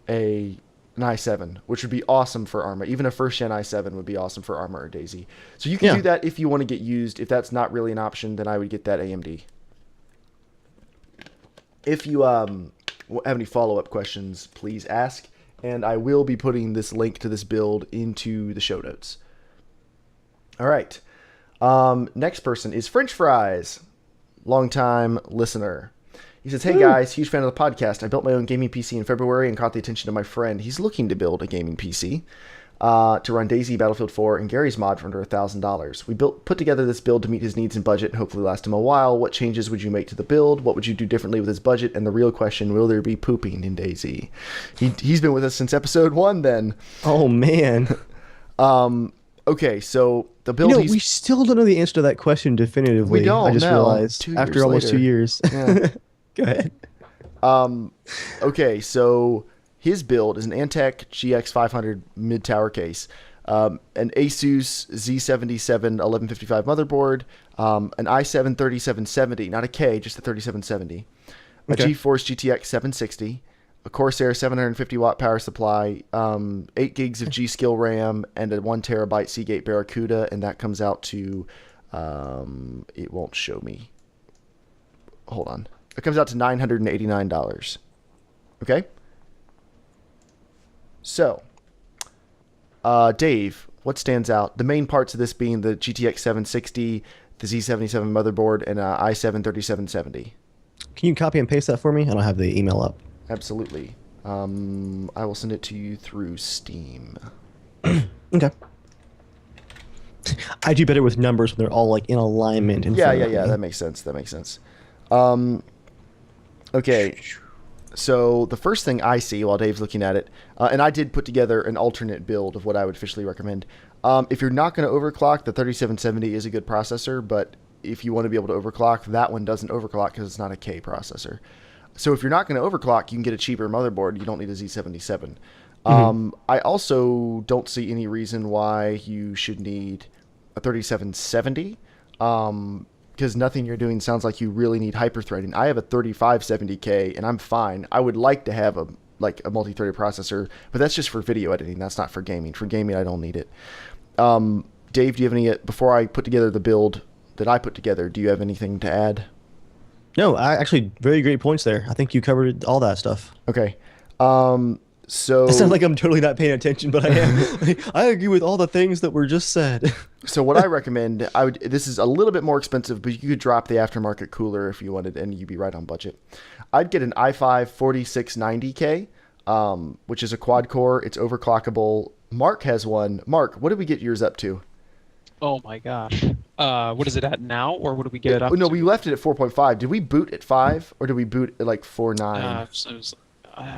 a an i7, which would be awesome for ARMA. Even a first gen i7 would be awesome for ARMA or DayZ. So you can do that if you want to get used. If that's not really an option, then I would get that AMD. If you have any follow-up questions, please ask, and I will be putting this link to this build into the show notes. All right. Next person is French Fries, longtime listener. He says, hey guys, huge fan of the podcast. I built my own gaming PC in February and caught the attention of my friend. He's looking to build a gaming PC to run DayZ, Battlefield 4, and Gary's mod for under $1,000. We put together this build to meet his needs and budget and hopefully last him a while. What changes would you make to the build? What would you do differently with his budget? And the real question, will there be pooping in DayZ? He's been with us since episode 1 then. Oh, man. Okay, so the build we still don't know the answer to that question definitively. We don't, I just realized after almost 2 years. Yeah. Go ahead. Okay, so his build is an Antec GX500 mid-tower case, an Asus Z77 1155 motherboard, an i7 3770, not a K, just a 3770, a GeForce GTX 760, a Corsair 750 watt power supply, 8 gigs of G-Skill RAM, and a 1 terabyte Seagate Barracuda, and that comes out to, it won't show me. Hold on. It comes out to $989. Okay? So, Dave, what stands out? The main parts of this being the GTX 760, the Z77 motherboard, and i7 3770. Can you copy and paste that for me? I don't have the email up. Absolutely. I will send it to you through Steam. Okay. I do better with numbers when they're all like in alignment. Yeah. That makes sense. Okay. So the first thing I see while Dave's looking at it, and I did put together an alternate build of what I would officially recommend. If you're not going to overclock, the 3770 is a good processor, but if you want to be able to overclock, that one doesn't overclock because it's not a K processor. So if you're not going to overclock, you can get a cheaper motherboard. You don't need a Z77. I also don't see any reason why you should need a 3770. Because nothing you're doing sounds like you really need hyper-threading. I have a 3570K, and I'm fine. I would like to have a multi-threaded processor, but that's just for video editing. That's not for gaming. For gaming, I don't need it. Dave, do you have any, before I put together the build that I put together, do you have anything to add? No, actually, very great points there. I think you covered all that stuff. Okay. So it sounds like I'm totally not paying attention, but I am. I agree with all the things that were just said. So what I recommend, this is a little bit more expensive, but you could drop the aftermarket cooler if you wanted, and you'd be right on budget. I'd get an i5 4690K, which is a quad core. It's overclockable. Mark has one. Mark, what did we get yours up to? Oh my gosh. What is it at now, or what did we get it up to? No, we left it at 4.5. Did we boot at 5, or did we boot at like 4.9?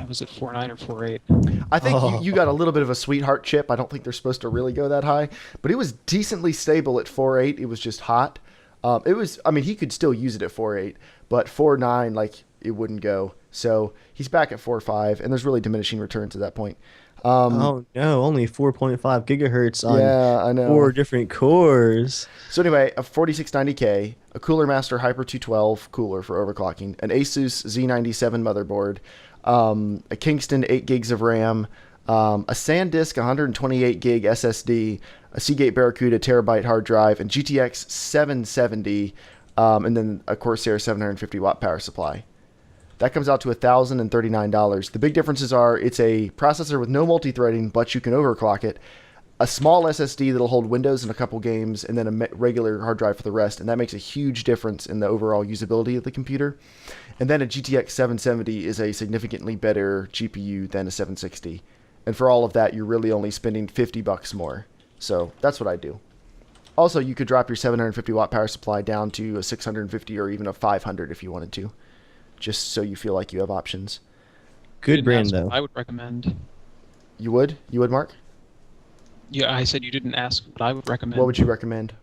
Was it 4.9 or 4.8? I think you got a little bit of a sweetheart chip. I don't think they're supposed to really go that high, but it was decently stable at 4.8. It was just hot. He could still use it at 4.8, but 4.9, it wouldn't go. So he's back at 4.5, and there's really diminishing returns at that point. Oh no, only 4.5 gigahertz on I know. 4 different cores. So anyway, a 4690K, a Cooler Master Hyper 212 cooler for overclocking, an Asus Z97 motherboard, a Kingston 8 gigs of RAM, a SanDisk 128 gig SSD, a Seagate Barracuda terabyte hard drive, and GTX 770, and then a Corsair 750 watt power supply. That comes out to $1,039. The big differences are it's a processor with no multi-threading, but you can overclock it, a small SSD that'll hold Windows and a couple games, and then a regular hard drive for the rest, and that makes a huge difference in the overall usability of the computer. And then a GTX 770 is a significantly better GPU than a 760. And for all of that, you're really only spending $50 more. So that's what I do. Also, you could drop your 750 watt power supply down to a 650 or even a 500 if you wanted to, just so you feel like you have options. Good brand, though. I would recommend. You would? You would, Mark? Yeah, I said you didn't ask what I would recommend. What would you recommend?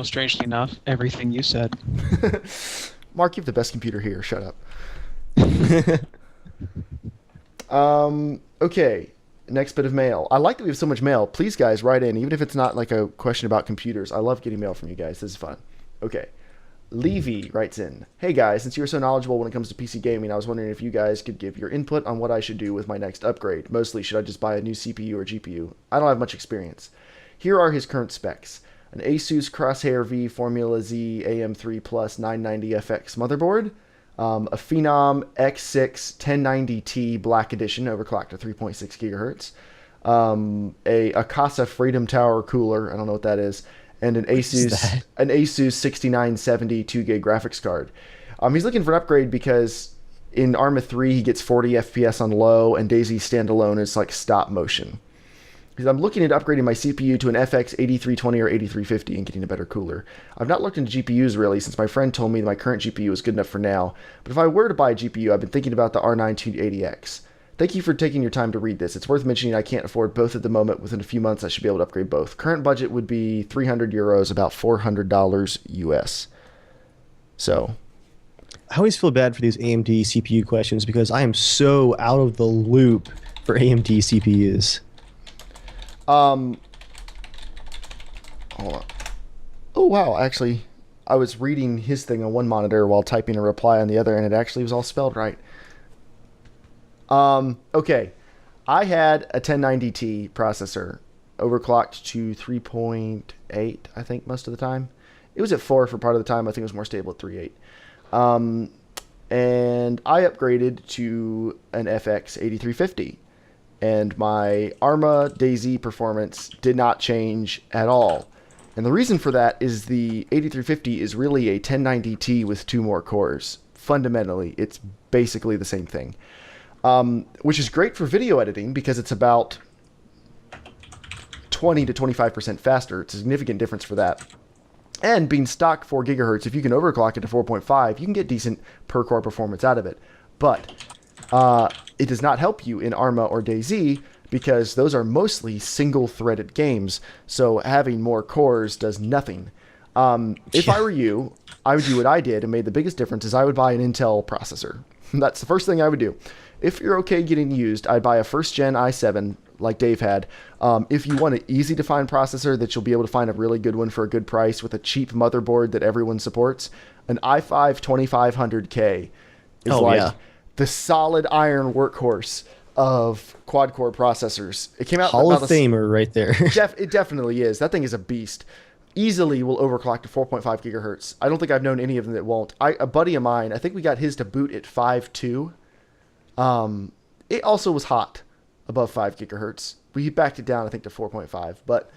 Strangely enough, everything you said. Mark, you have the best computer here. Shut up. Okay. Next bit of mail. I like that we have so much mail. Please, guys, write in, even if it's not like a question about computers. I love getting mail from you guys. This is fun. Okay. Levy writes in, "Hey guys, since you are so knowledgeable when it comes to PC gaming, I was wondering if you guys could give your input on what I should do with my next upgrade. Mostly, should I just buy a new CPU or GPU? I don't have much experience. Here are his current specs. An Asus Crosshair V Formula Z AM3 Plus 990FX motherboard, a Phenom X6 1090T Black Edition overclocked to 3.6 gigahertz, a Akasa Freedom Tower cooler, I don't know what that is, and an Asus 6970 2 gig graphics card. He's looking for an upgrade because in ARMA 3 he gets 40 FPS on low, and DayZ standalone is like stop motion. I'm looking at upgrading my CPU to an FX 8320 or 8350 and getting a better cooler. I've not looked into GPUs really, since my friend told me that my current GPU is good enough for now, but if I were to buy a GPU, I've been thinking about the R9 280X. Thank you for taking your time to read this. It's worth mentioning I can't afford both at the moment. Within a few months I should be able to upgrade both. Current budget would be 300 euros, about $400 US. So I always feel bad for these AMD CPU questions because I am so out of the loop for AMD CPUs. Hold on. Oh, wow. Actually, I was reading his thing on one monitor while typing a reply on the other, and it actually was all spelled right. Okay. I had a 1090T processor overclocked to 3.8, I think, most of the time. It was at 4 for part of the time. I think it was more stable at 3.8. And I upgraded to an FX 8350. And my ARMA DayZ performance did not change at all. And the reason for that is the 8350 is really a 1090T with 2 more cores. Fundamentally, it's basically the same thing. Which is great for video editing because it's about 20 to 25% faster. It's a significant difference for that. And being stock 4 gigahertz, if you can overclock it to 4.5, you can get decent per core performance out of it. But it does not help you in ARMA or DayZ because those are mostly single-threaded games, so having more cores does nothing. If I were you, I would do what I did and made the biggest difference is I would buy an Intel processor. That's the first thing I would do. If you're okay getting used, I'd buy a first-gen i7 like Dave had. If you want an easy-to-find processor that you'll be able to find a really good one for a good price with a cheap motherboard that everyone supports, an i5 2500K is the solid iron workhorse of quad-core processors. It came out Hall of Famer right there. It definitely is. That thing is a beast. Easily will overclock to 4.5 gigahertz. I don't think I've known any of them that won't. A buddy of mine, I think we got his to boot at 5.2. It also was hot above 5 gigahertz. We backed it down, I think, to 4.5. But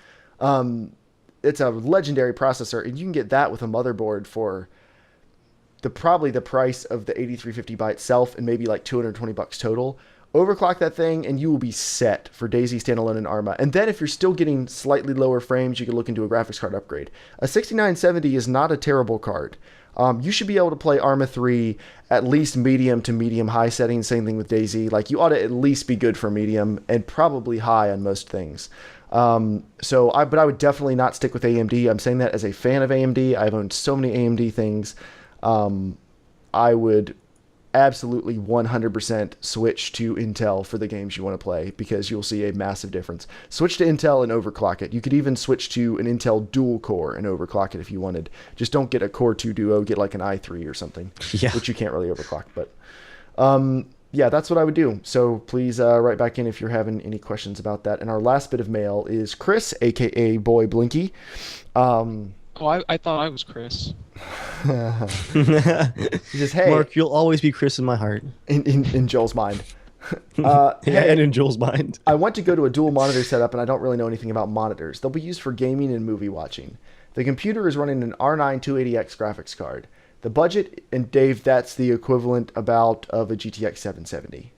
it's a legendary processor, and you can get that with a motherboard for probably the price of the 8350 by itself and maybe like $220 total. Overclock that thing and you will be set for DayZ standalone and ARMA. And then if you're still getting slightly lower frames, you can look into a graphics card upgrade. A 6970 is not a terrible card. You should be able to play ARMA 3 at least medium to medium high settings. Same thing with DayZ. Like you ought to at least be good for medium and probably high on most things. But I would definitely not stick with AMD. I'm saying that as a fan of AMD. I've owned so many AMD things. I would absolutely 100% switch to Intel for the games you want to play because you'll see a massive difference. Switch to Intel and overclock it. You could even switch to an Intel dual core and overclock it if you wanted. Just don't get a Core 2 Duo, get like an i3 or something, which you can't really overclock. But yeah, that's what I would do. So please write back in if you're having any questions about that. And our last bit of mail is Chris, aka Boy Blinky. I thought I was Chris. He says, hey, Mark, you'll always be Chris in my heart. In Joel's mind. Hey, and in Joel's mind. I want to go to a dual monitor setup, and I don't really know anything about monitors. They'll be used for gaming and movie watching. The computer is running an R9 280X graphics card. The budget, and Dave, that's the equivalent about of a GTX 770.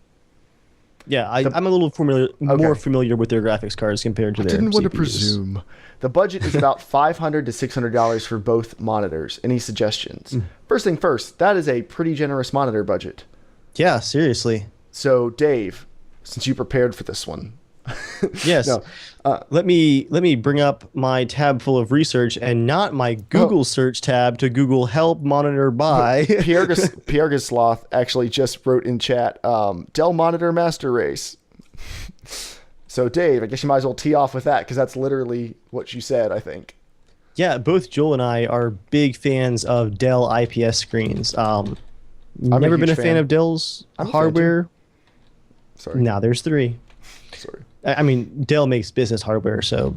Yeah, I'm a little more familiar with their graphics cards compared to their I didn't want CPUs. to presume. The budget is about $500 to $600 for both monitors. Any suggestions? First thing first, that is a pretty generous monitor budget. Yeah, seriously. So, Dave, since you prepared for this one. Yes. No, let me bring up my tab full of research and not my Google search tab to Google help monitor buy. Pierre Sloth actually just wrote in chat, Dell Monitor Master Race. So, Dave, I guess you might as well tee off with that because that's literally what you said, I think. Yeah, both Joel and I are big fans of Dell IPS screens. Never been a fan of Dell's hardware. Sorry. No, there's 3. Sorry. I mean, Dell makes business hardware, so,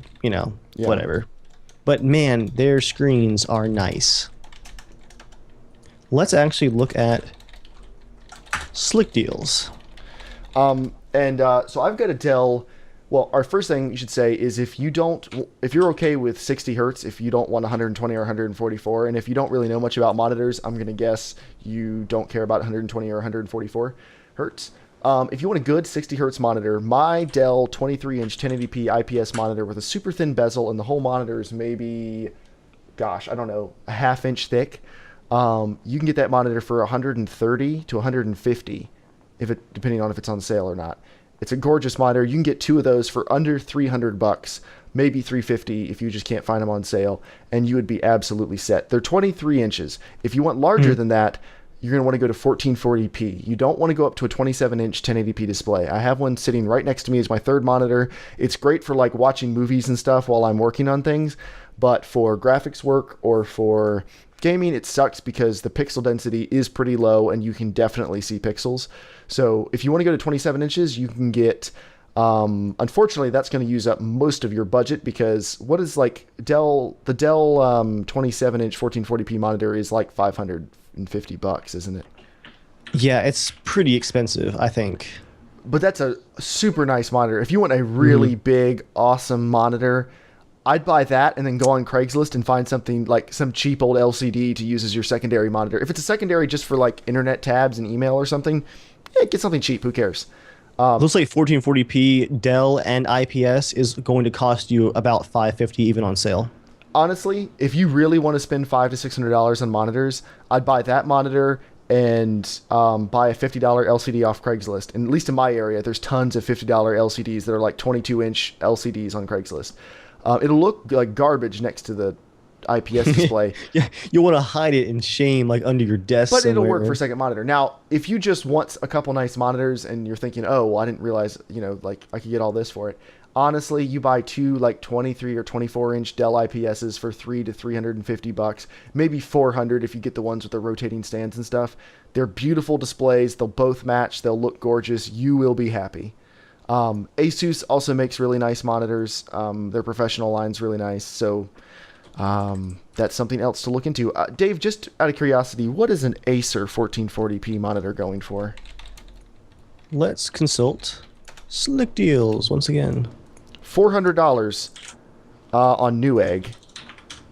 whatever. But man, their screens are nice. Let's actually look at Slick Deals. So I've got a Dell. Well, our first thing you should say is if you're okay with 60 hertz, if you don't want 120 or 144, and if you don't really know much about monitors, I'm going to guess you don't care about 120 or 144 hertz. If you want a good 60 hertz monitor, my Dell 23-inch 1080p IPS monitor with a super thin bezel, and the whole monitor is maybe, gosh, I don't know, a half-inch thick. You can get that monitor for 130 to 150, depending on if it's on sale or not. It's a gorgeous monitor. You can get 2 of those for under $300, maybe $350 if you just can't find them on sale, and you would be absolutely set. They're 23 inches. If you want larger than that, you're going to want to go to 1440p. You don't want to go up to a 27-inch 1080p display. I have one sitting right next to me as my third monitor. It's great for like watching movies and stuff while I'm working on things, but for graphics work or for gaming, it sucks because the pixel density is pretty low and you can definitely see pixels. So if you want to go to 27 inches, you can get, unfortunately, that's going to use up most of your budget because what is like the Dell 27-inch 1440p monitor is like $550, isn't it? Yeah, it's pretty expensive, I think. But that's a super nice monitor. If you want a really big, awesome monitor, I'd buy that and then go on Craigslist and find something like some cheap old LCD to use as your secondary monitor. If it's a secondary just for like internet tabs and email or something, get something cheap. Who cares? Looks like 1440p Dell and IPS is going to cost you about $550 even on sale. Honestly, if you really want to spend $500 to $600 on monitors, I'd buy that monitor and buy a $50 LCD off Craigslist. And at least in my area, there's tons of $50 LCDs that are like 22-inch LCDs on Craigslist. It'll look like garbage next to the IPS display. Yeah, you want to hide it in shame, like under your desk. But somewhere. it'll work for a second monitor. Now, if you just want a couple nice monitors and you're thinking, oh, well, I didn't realize, like I could get all this for it. Honestly, you buy 2 like 23 or 24-inch Dell IPSs for $300 to $350, maybe $400 if you get the ones with the rotating stands and stuff. They're beautiful displays. They'll both match. They'll look gorgeous. You will be happy. Asus also makes really nice monitors. Their professional line's really nice. So that's something else to look into. Dave, just out of curiosity, what is an Acer 1440p monitor going for? Let's consult Slick Deals once again. $400 on Newegg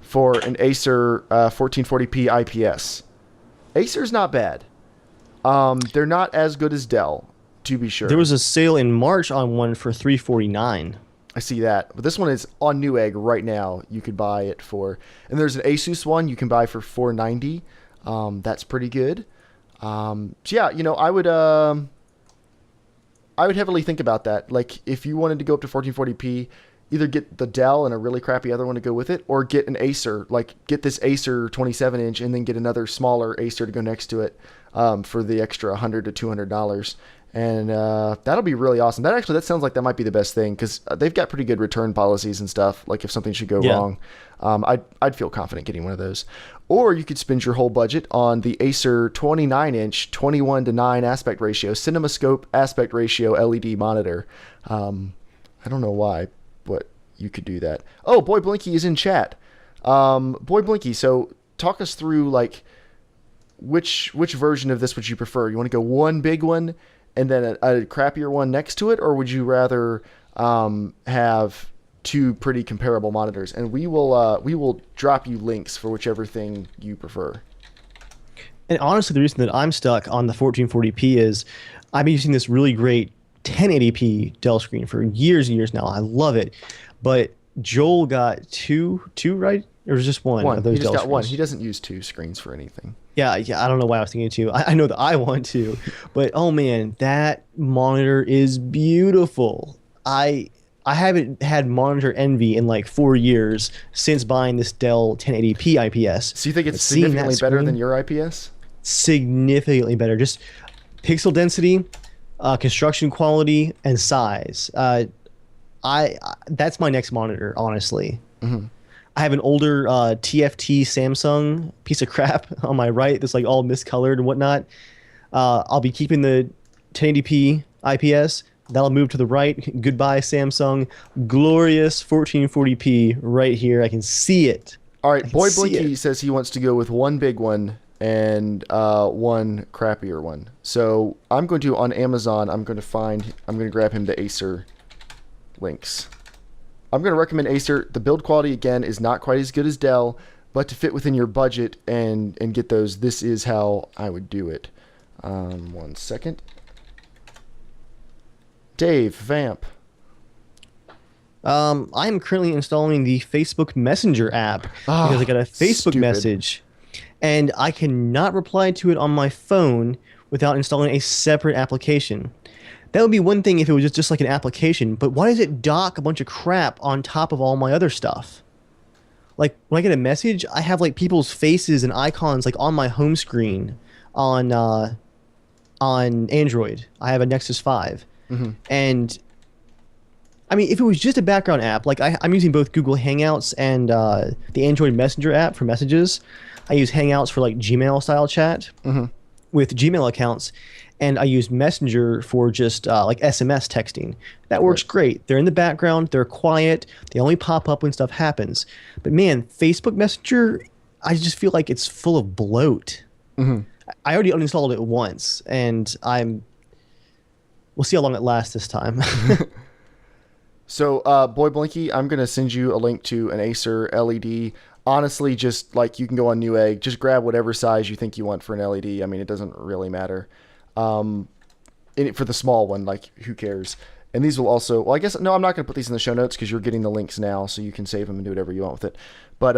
for an Acer 1440p IPS. Acer's not bad. They're not as good as Dell, to be sure. There was a sale in March on one for $349. I see that. But this one is on Newegg right now. You could buy it for... And there's an Asus one you can buy for $490. That's pretty good. So yeah, I would heavily think about that. Like, if you wanted to go up to 1440p, either get the Dell and a really crappy other one to go with it, or get an Acer. Like, get this Acer 27-inch and then get another smaller Acer to go next to it for the extra $100 to $200. And that'll be really awesome. That sounds like that might be the best thing because they've got pretty good return policies and stuff. Like if something should go wrong, I'd feel confident getting one of those. Or you could spend your whole budget on the Acer 29-inch 21:9 aspect ratio CinemaScope aspect ratio LED monitor. I don't know why, but you could do that. Oh, Boy Blinky is in chat. Boy Blinky, so talk us through like which version of this would you prefer? You want to go one big one and then a crappier one next to it, or would you rather have 2 pretty comparable monitors? And we will drop you links for whichever thing you prefer. And honestly, the reason that I'm stuck on the 1440p is I've been using this really great 1080p Dell screen for years and years now. I love it, but Joel got two, right? Or was just one of those he just Dell got screens? one. He doesn't use 2 screens for anything. Yeah, I don't know why I was thinking 2. I know that I want to, but oh man, that monitor is beautiful. I haven't had monitor envy in like 4 years since buying this Dell 1080p IPS. So you think it's significantly better than your IPS? Significantly better. Just pixel density, construction quality, and size. That's my next monitor, honestly. Mm-hmm. I have an older TFT Samsung piece of crap on my right that's like all miscolored and whatnot. I'll be keeping the 1080p IPS. That'll move to the right. Goodbye, Samsung. Glorious 1440p right here. I can see it. All right, Boy Blinky says he wants to go with one big one and one crappier one. So I'm going to, on Amazon, I'm going to grab him the Acer links. I'm going to recommend Acer. The build quality, again, is not quite as good as Dell, but to fit within your budget and get those, this is how I would do it. 1 second. Dave, Vamp. I'm currently installing the Facebook Messenger app because I got a Facebook message, and I cannot reply to it on my phone without installing a separate application. That would be one thing if it was just like an application, but why does it dock a bunch of crap on top of all my other stuff? Like, when I get a message, I have like people's faces and icons like on my home screen on Android. I have a Nexus 5. Mm-hmm. And I mean, if it was just a background app, like I'm using both Google Hangouts and the Android Messenger app for messages. I use Hangouts for like Gmail style chat with Gmail accounts, and I use Messenger for just like SMS texting. That works great. They're in the background. They're quiet. They only pop up when stuff happens. But man, Facebook Messenger, I just feel like it's full of bloat. I already uninstalled it once, and we'll see how long it lasts this time. So, Boy Blinky, I'm going to send you a link to an Acer LED. Honestly, just like you can go on Newegg, just grab whatever size you think you want for an LED. I mean, it doesn't really matter. For the small one, like, who cares? And these will also, well, I guess, no, I'm not going to put these in the show notes because you're getting the links now, so you can save them and do whatever you want with it. But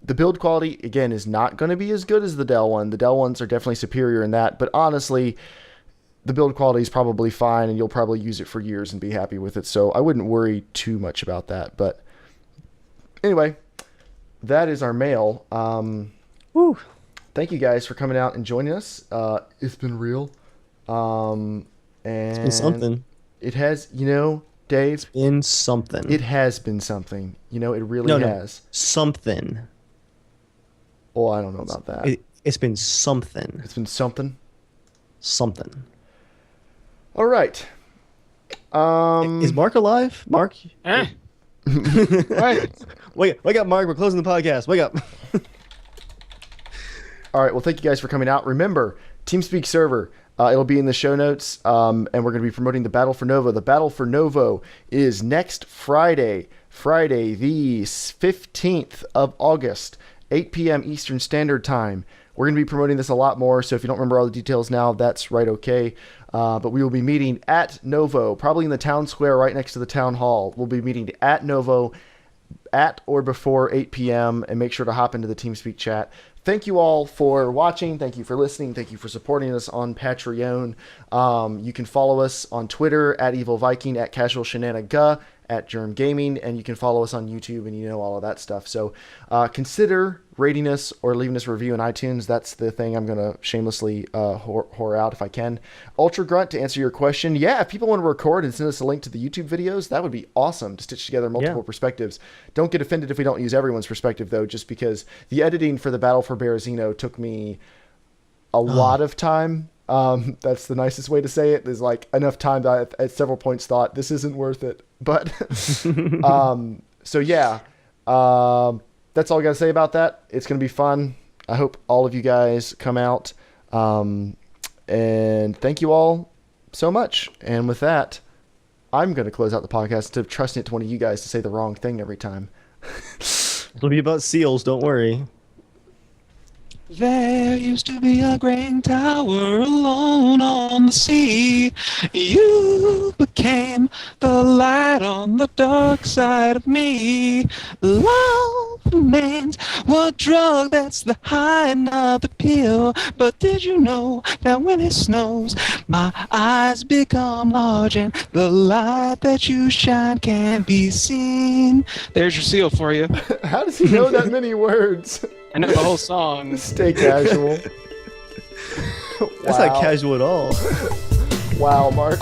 the build quality, again, is not going to be as good as the Dell one. The Dell ones are definitely superior in that, but honestly, the build quality is probably fine, and you'll probably use it for years and be happy with it. So I wouldn't worry too much about that. But anyway, that is our mail. Woo. Thank you guys for coming out and joining us. It's been real. And It's been something. It has, Dave. It's been something. It has been something. It really has. Something. Oh, I don't know about that. It's been something. It's been something. Something. All right. Is Mark alive? Mark? What? Wake up, Mark. We're closing the podcast. Wake up. All right. Well, thank you guys for coming out. Remember, Teamspeak server. It'll be in the show notes, and we're going to be promoting the Battle for Novo. The Battle for Novo is next Friday the 15th of August, 8 p.m. Eastern Standard Time. We're going to be promoting this a lot more, so if you don't remember all the details now, that's right okay. But we will be meeting at Novo, probably in the town square right next to the town hall. We'll be meeting at Novo at or before 8 p.m. and make sure to hop into the TeamSpeak chat. Thank you all for watching. Thank you for listening. Thank you for supporting us on Patreon. You can follow us on Twitter at Evil Viking, at Casual Shenanigans, at Germ Gaming, and you can follow us on YouTube, and all of that stuff. So consider rating us or leaving us a review on iTunes. That's the thing I'm going to shamelessly whore out if I can. Ultra Grunt, to answer your question, yeah, if people want to record and send us a link to the YouTube videos, that would be awesome to stitch together multiple perspectives. Don't get offended if we don't use everyone's perspective, though, just because the editing for the Battle for Berezino took me a lot of time. That's the nicest way to say it, is like enough time that I at several points thought this isn't worth it. But so yeah, that's all I got to say about that. It's going to be fun. I hope all of you guys come out. And thank you all so much. And with that, I'm going to close out the podcast instead of trusting it to one of you guys to say the wrong thing every time. It'll be about seals, don't worry. There used to be a great tower alone on the sea. You became the light on the dark side of me. Love remains what drug that's the high, not the pill. But did you know that when it snows, my eyes become large and the light that you shine can't be seen? There's your seal for you. How does he know that many words? I know the whole song. Stay casual. That's not casual at all. Wow, Mark.